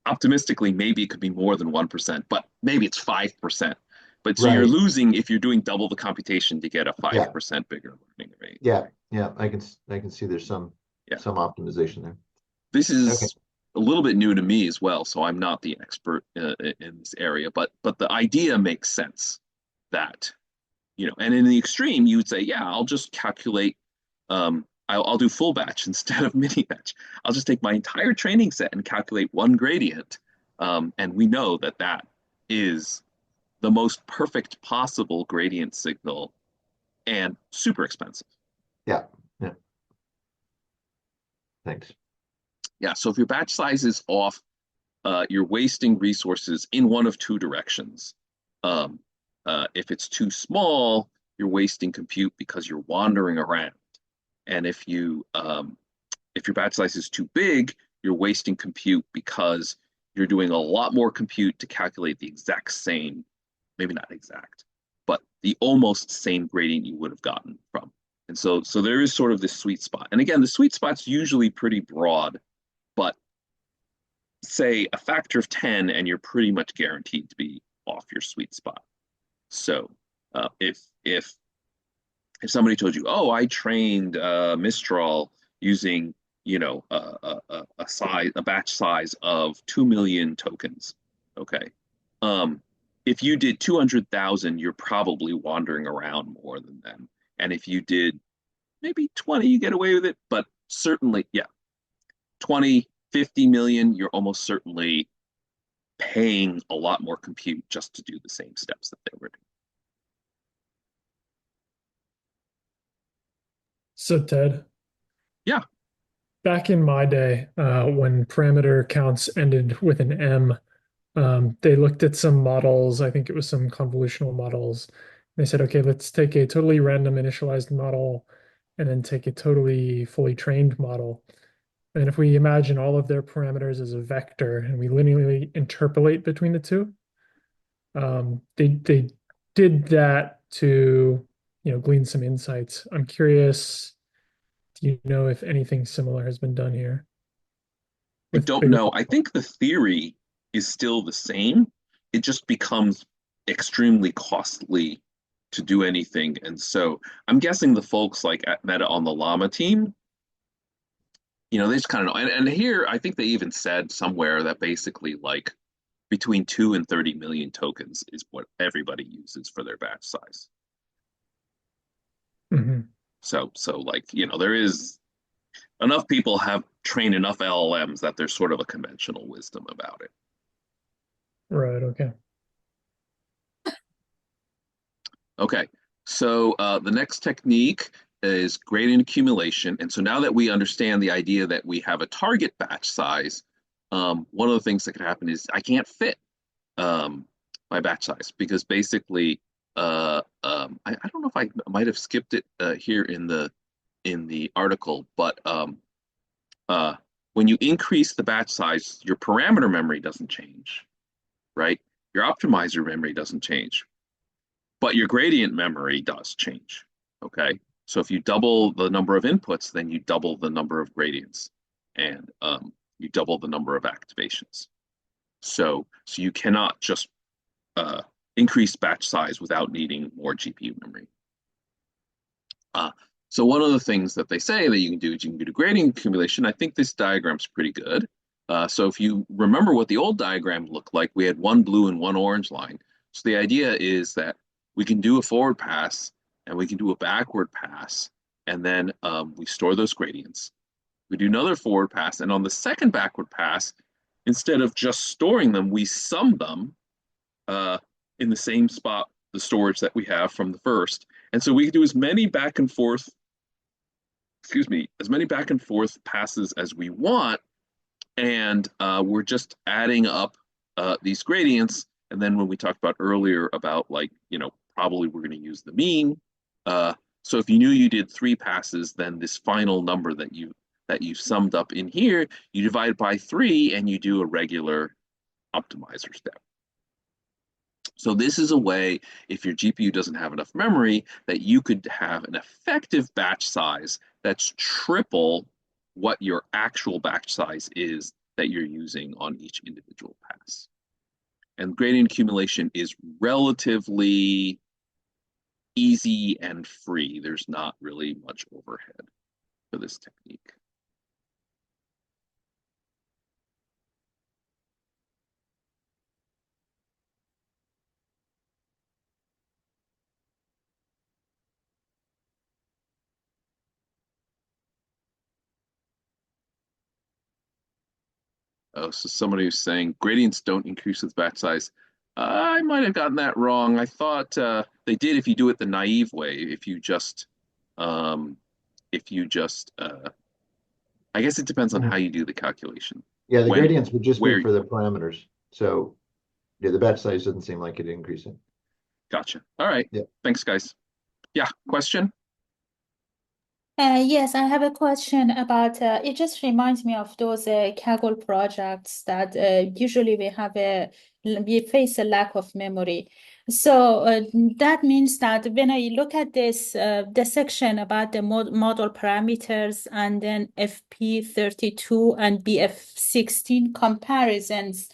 optimistically, maybe it could be more than 1%, but maybe it's 5%. But so you're losing if you're doing double the computation to get a 5% bigger learning rate. Yeah, I can see there's some optimization there. This is a little bit new to me as well, so I'm not the expert in this area, but the idea makes sense that, and in the extreme, you would say, yeah, I'll just calculate, I'll do full batch instead of mini batch. I'll just take my entire training set and calculate one gradient. And we know that is the most perfect possible gradient signal and super expensive. Yeah. Thanks. Yeah, so if your batch size is off, you're wasting resources in one of two directions. If it's too small, you're wasting compute because you're wandering around. And if your batch size is too big, you're wasting compute because you're doing a lot more compute to calculate the exact same, maybe not exact, but the almost same gradient you would have gotten from. And so there is sort of this sweet spot. And again, the sweet spot's usually pretty broad, but say a factor of 10 and you're pretty much guaranteed to be off your sweet spot. So if somebody told you, oh, I trained Mistral using a batch size of 2 million tokens, okay, if you did 200,000, you're probably wandering around more than them. And if you did maybe 20, you get away with it, but certainly, 20, 50 million, you're almost certainly paying a lot more compute just to do the same steps that they were doing. So Ted. Yeah. back in my day, when parameter counts ended with an M, they looked at some models. I think it was some convolutional models. They said, okay, let's take a totally random initialized model and then take a totally fully trained model. And if we imagine all of their parameters as a vector and we linearly interpolate between the two, they did that to, glean some insights. I'm curious, do you know if anything similar has been done here I with don't bigger know. I think the theory is still the same. It just becomes extremely costly to do anything. And so I'm guessing the folks like at Meta on the Llama team, they just kind of know. And here, I think they even said somewhere that basically like between 2 and 30 million tokens is what everybody uses for their batch size. Mhm. So like, there is enough people have trained enough LLMs that there's sort of a conventional wisdom about it. Right, okay. Okay, so the next technique is gradient accumulation. And so now that we understand the idea that we have a target batch size, one of the things that could happen is I can't fit my batch size because basically, I don't know if I might have skipped it here in the article, but uh, when you increase the batch size, your parameter memory doesn't change, right? Your optimizer memory doesn't change, but your gradient memory does change. Okay. So if you double the number of inputs, then you double the number of gradients and you double the number of activations. So you cannot just increase batch size without needing more GPU memory. So one of the things that they say that you can do is you can do gradient accumulation. I think this diagram's pretty good. So if you remember what the old diagram looked like, we had one blue and one orange line. So the idea is that we can do a forward pass and we can do a backward pass, and then we store those gradients. We do another forward pass, and on the second backward pass, instead of just storing them, we sum them in the same spot, the storage that we have from the first. And so we can do as many back and forth passes as we want. And we're just adding up these gradients. And then when we talked about earlier about probably we're going to use the mean. So if you knew you did 3 passes, then this final number that you summed up in here, you divide by 3 and you do a regular optimizer step. So this is a way, if your GPU doesn't have enough memory, that you could have an effective batch size that's triple what your actual batch size is that you're using on each individual pass. And gradient accumulation is relatively easy and free. There's not really much overhead for this technique. Oh, so somebody was saying gradients don't increase with batch size. I might have gotten that wrong. I thought they did if you do it the naive way. Um, I guess it depends on how you do the calculation. Yeah, the When, gradients would just be where, for the parameters. So yeah, the batch size doesn't seem like it increasing. gotcha. All right. Yeah. Thanks, guys. Yeah, question? Yes, I have a question about it. Just reminds me of those Kaggle projects that usually we face a lack of memory. So that means that when I look at this the section about the model parameters and then FP32 and BF16 comparisons,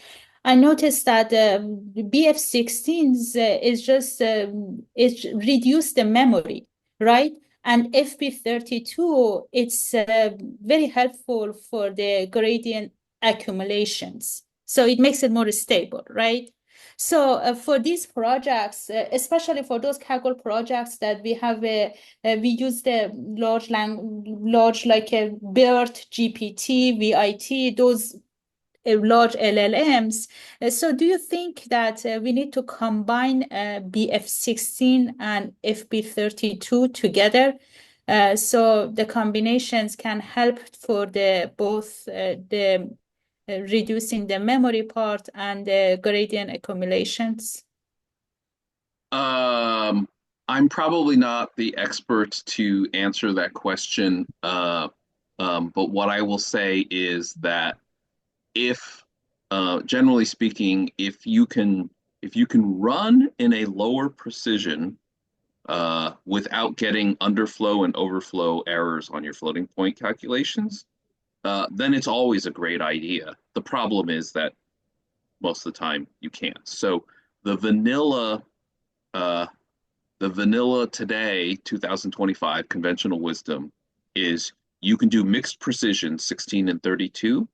I noticed that BF16s is just it reduced the memory, right? And FP32, it's very helpful for the gradient accumulations. So it makes it more stable, right? So for these projects, especially for those Kaggle projects that we have, we use the large like a BERT, GPT, VIT, those large LLMs. So do you think that we need to combine BF16 and FP32 together So the combinations can help for the both the reducing the memory part and the gradient accumulations. I'm probably not the expert to answer that question, but what I will say is that if, generally speaking, if you can run in a lower precision without getting underflow and overflow errors on your floating point calculations, then it's always a great idea. The problem is that most of the time you can't. So the vanilla uh, the vanilla today, 2025 conventional wisdom is you can do mixed precision 16 and 32,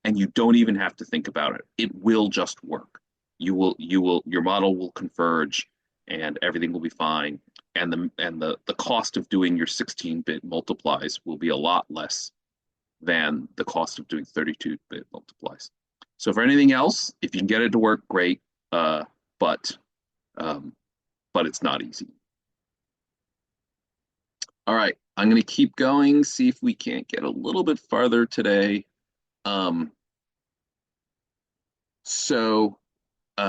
and you don't even have to think about it. It will just work. Your model will converge and everything will be fine. And the cost of doing your 16-bit multiplies will be a lot less than the cost of doing 32-bit multiplies. So for anything else, if you can get it to work, great. But it's not easy. All right, I'm going to keep going, see if we can't get a little bit farther today. So, they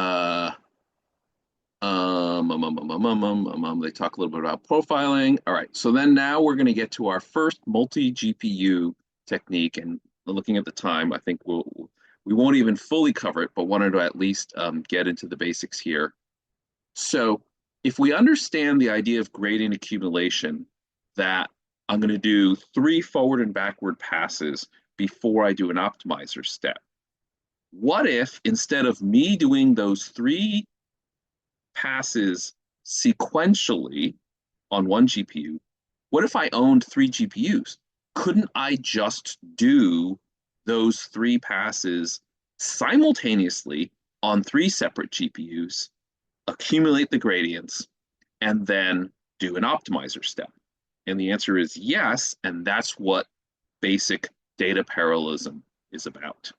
talk a little bit about profiling. All right, so then now we're going to get to our first multi-GPU technique, and looking at the time, I think we won't even fully cover it, but wanted to at least get into the basics here. So, if we understand the idea of gradient accumulation, that I'm going to do 3 forward and backward passes before I do an optimizer step. What if instead of me doing those 3 passes sequentially on one GPU, what if I owned 3 GPUs? Couldn't I just do those 3 passes simultaneously on 3 separate GPUs, accumulate the gradients, and then do an optimizer step? And the answer is yes, and that's what basic data parallelism is about.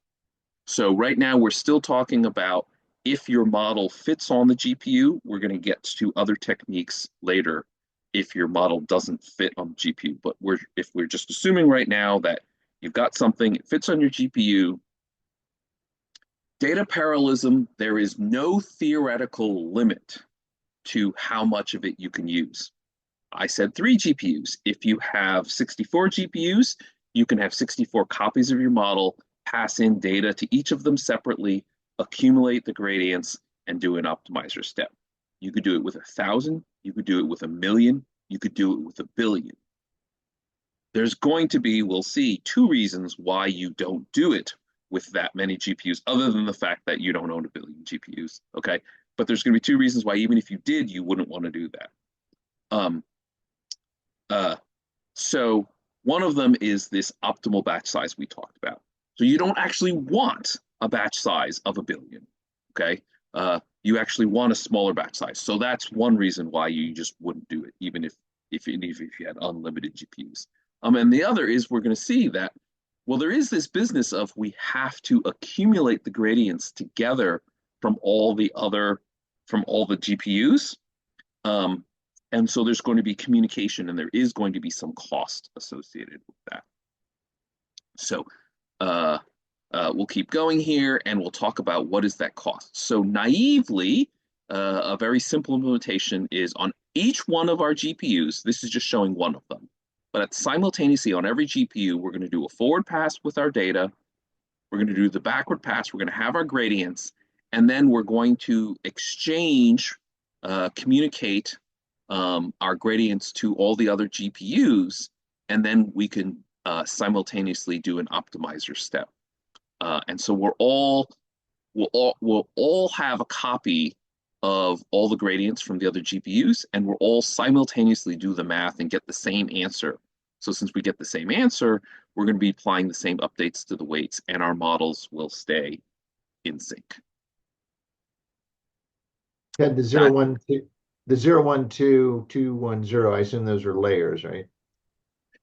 So right now we're still talking about if your model fits on the GPU. We're going to get to other techniques later if your model doesn't fit on the GPU. But if we're just assuming right now that you've got something, it fits on your GPU, data parallelism, there is no theoretical limit to how much of it you can use. I said 3 GPUs. If you have 64 GPUs, you can have 64 copies of your model, pass in data to each of them separately, accumulate the gradients, and do an optimizer step. You could do it with 1,000, you could do it with 1,000,000, you could do it with 1,000,000,000. There's going to be, we'll see, 2 reasons why you don't do it with that many GPUs, other than the fact that you don't own 1,000,000,000 GPUs, okay? But there's going to be 2 reasons why even if you did, you wouldn't want to do that. So one of them is this optimal batch size we talked about. So you don't actually want a batch size of 1,000,000,000, okay? You actually want a smaller batch size. So that's one reason why you just wouldn't do it, even if you had unlimited GPUs. And the other is we're going to see that, well, there is this business of we have to accumulate the gradients together from all the GPUs. And so there's going to be communication, and there is going to be some cost associated with that. So we'll keep going here, and we'll talk about what is that cost. So naively, a very simple implementation is on each one of our GPUs. This is just showing one of them. But simultaneously on every GPU, we're going to do a forward pass with our data. We're going to do the backward pass. We're going to have our gradients, and then we're going to exchange, communicate our gradients to all the other GPUs, and then we can simultaneously do an optimizer step. And so we'll all have a copy of all the gradients from the other GPUs, and we'll all simultaneously do the math and get the same answer. So since we get the same answer, we're going to be applying the same updates to the weights, and our models will stay in sync. Had the 0, 1, 2, the 0, 1, 2, 2, 1, 0. I assume those are layers, right?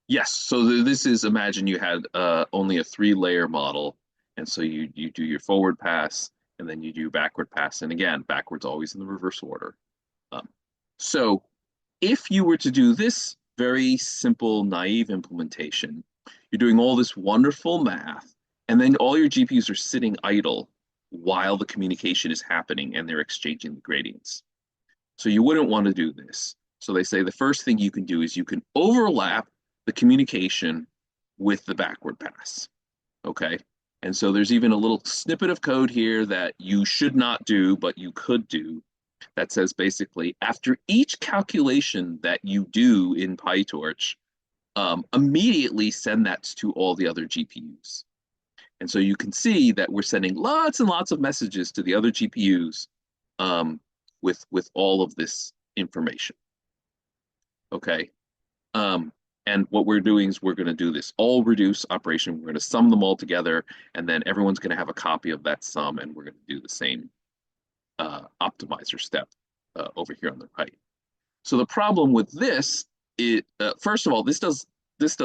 Yes. So this is, imagine you had only a 3-layer model, and so you do your forward pass, and then you do backward pass, and again, backwards always in the reverse order. So if you were to do this very simple, naive implementation. You're doing all this wonderful math, and then all your GPUs are sitting idle while the communication is happening and they're exchanging the gradients. So you wouldn't want to do this. So they say the first thing you can do is you can overlap the communication with the backward pass. Okay. And so there's even a little snippet of code here that you should not do, but you could do, that says basically after each calculation that you do in PyTorch, immediately send that to all the other GPUs. And so you can see that we're sending lots and lots of messages to the other GPUs with all of this information. Okay. And what we're doing is we're going to do this all reduce operation. We're going to sum them all together, and then everyone's going to have a copy of that sum, and we're going to do the same optimizer step over here on the right. So the problem with this is, first of all, this does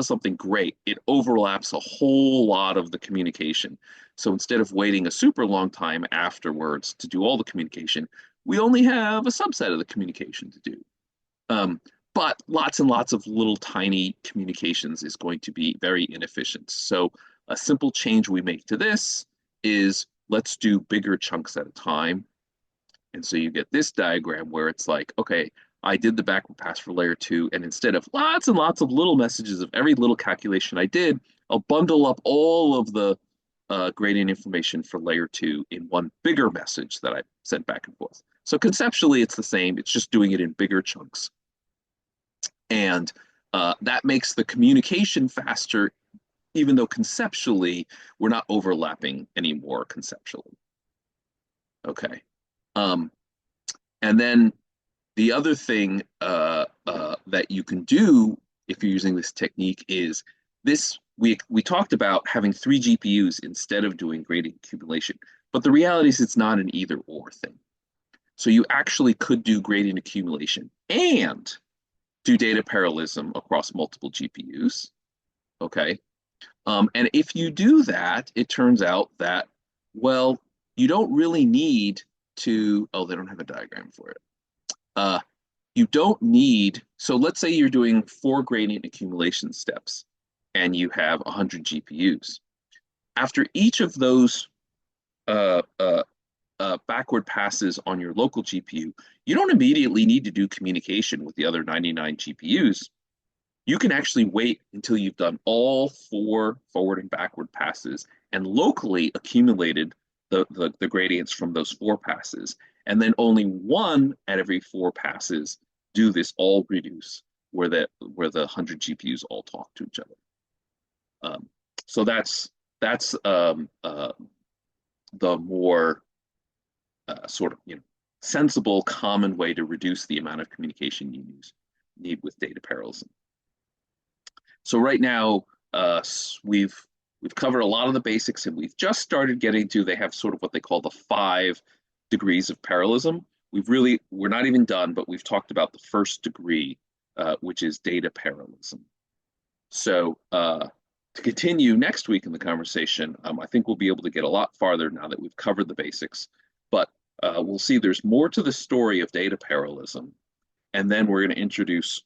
something great. It overlaps a whole lot of the communication. So instead of waiting a super long time afterwards to do all the communication, we only have a subset of the communication to do. But lots and lots of little tiny communications is going to be very inefficient. So a simple change we make to this is let's do bigger chunks at a time. And so you get this diagram where it's like, okay, I did the backward pass for layer 2, and instead of lots and lots of little messages of every little calculation I did, I'll bundle up all of the gradient information for layer 2 in one bigger message that I sent back and forth. So conceptually, it's the same. It's just doing it in bigger chunks. And that makes the communication faster, even though conceptually, we're not overlapping anymore conceptually. Okay. And then the other thing that you can do if you're using this technique is this. We talked about having 3 GPUs instead of doing gradient accumulation, but the reality is it's not an either or thing. So you actually could do gradient accumulation and do data parallelism across multiple GPUs. Okay. And if you do that, it turns out that, well, you don't really need to, oh, they don't have a diagram for it. You don't need, so let's say you're doing 4 gradient accumulation steps and you have 100 GPUs. After each of those backward passes on your local GPU, you don't immediately need to do communication with the other 99 GPUs. You can actually wait until you've done all 4 forward and backward passes and locally accumulated the gradients from those 4 passes. And then only one at every 4 passes do this all reduce where the 100 GPUs all talk to each other. So that's the more sort of sensible, common way to reduce the amount of communication you need with data parallelism. So right now, we've covered a lot of the basics, and we've just started getting to, they have sort of what they call the 5 degrees of parallelism. We're not even done, but we've talked about the first degree, which is data parallelism. So to continue next week in the conversation, I think we'll be able to get a lot farther now that we've covered the basics, but we'll see there's more to the story of data parallelism. And then we're going to introduce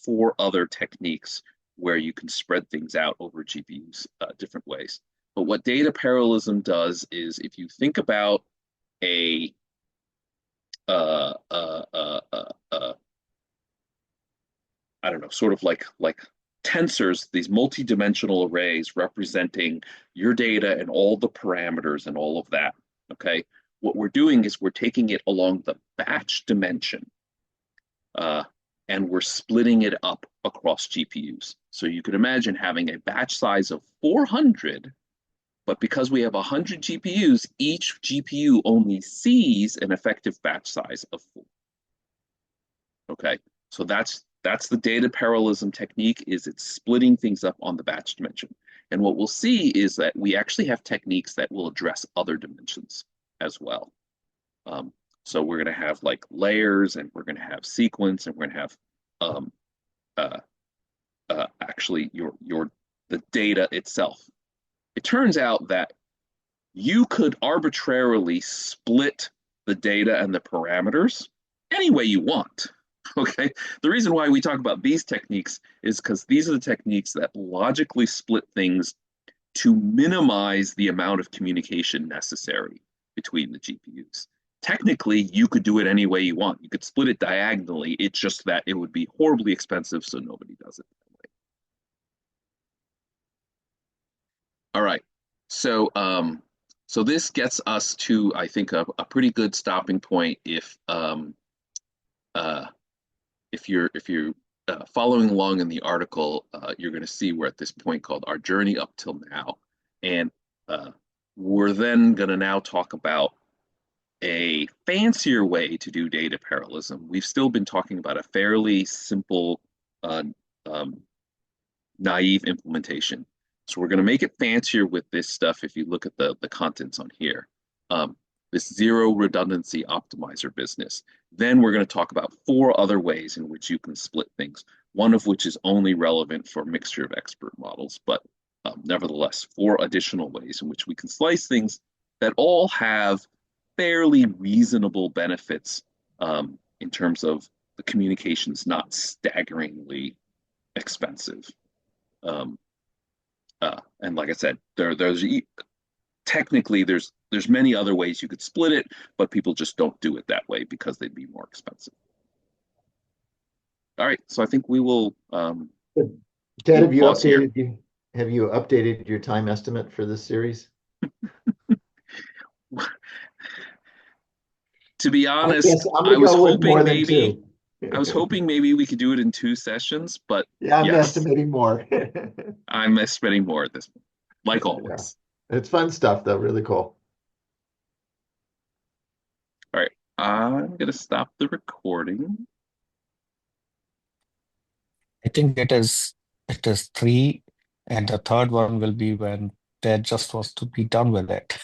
4 other techniques where you can spread things out over GPUs different ways. But what data parallelism does is, if you think about a I don't know, sort of like tensors, these multi-dimensional arrays representing your data and all the parameters and all of that. Okay, what we're doing is we're taking it along the batch dimension, and we're splitting it up across GPUs. So you could imagine having a batch size of 400, but because we have 100 GPUs, each GPU only sees an effective batch size of 4. Okay, so that's the data parallelism technique, is it's splitting things up on the batch dimension. And what we'll see is that we actually have techniques that will address other dimensions as well. So we're going to have like layers, and we're going to have sequence, and we're going to have actually the data itself. It turns out that you could arbitrarily split the data and the parameters any way you want. Okay. The reason why we talk about these techniques is because these are the techniques that logically split things to minimize the amount of communication necessary between the GPUs. Technically, you could do it any way you want. You could split it diagonally. It's just that it would be horribly expensive, so nobody does it that way. All right. So this gets us to, I think, a pretty good stopping point uh, if you're following along in the article, you're going to see we're at this point called our journey up till now, and uh, we're then going to now talk about a fancier way to do data parallelism. We've still been talking about a fairly simple, uh, um, naive implementation. So we're going to make it fancier with this stuff if you look at the contents on here. Um, this zero redundancy optimizer business. Then we're going to talk about 4 other ways in which you can split things, one of which is only relevant for a mixture of expert models, but nevertheless, 4 additional ways in which we can slice things that all have fairly reasonable benefits in terms of the communications not staggeringly expensive. Um, and like I said, there's technically there's many other ways you could split it, but people just don't do it that way because they'd be more expensive. All right, so I think we will Ted, pause here. have you updated your time estimate for this series? To be I honest, guess I'm I gonna was go with more hoping than maybe 2. I was hoping maybe we could do it in 2 sessions, but Yeah, I'm yes, estimating more. I'm spending more at this point, like Yeah. always. It's fun stuff though, really cool. All right, I'm gonna stop the recording. I think it is 3, and the third one will be when Ted just wants to be done with it.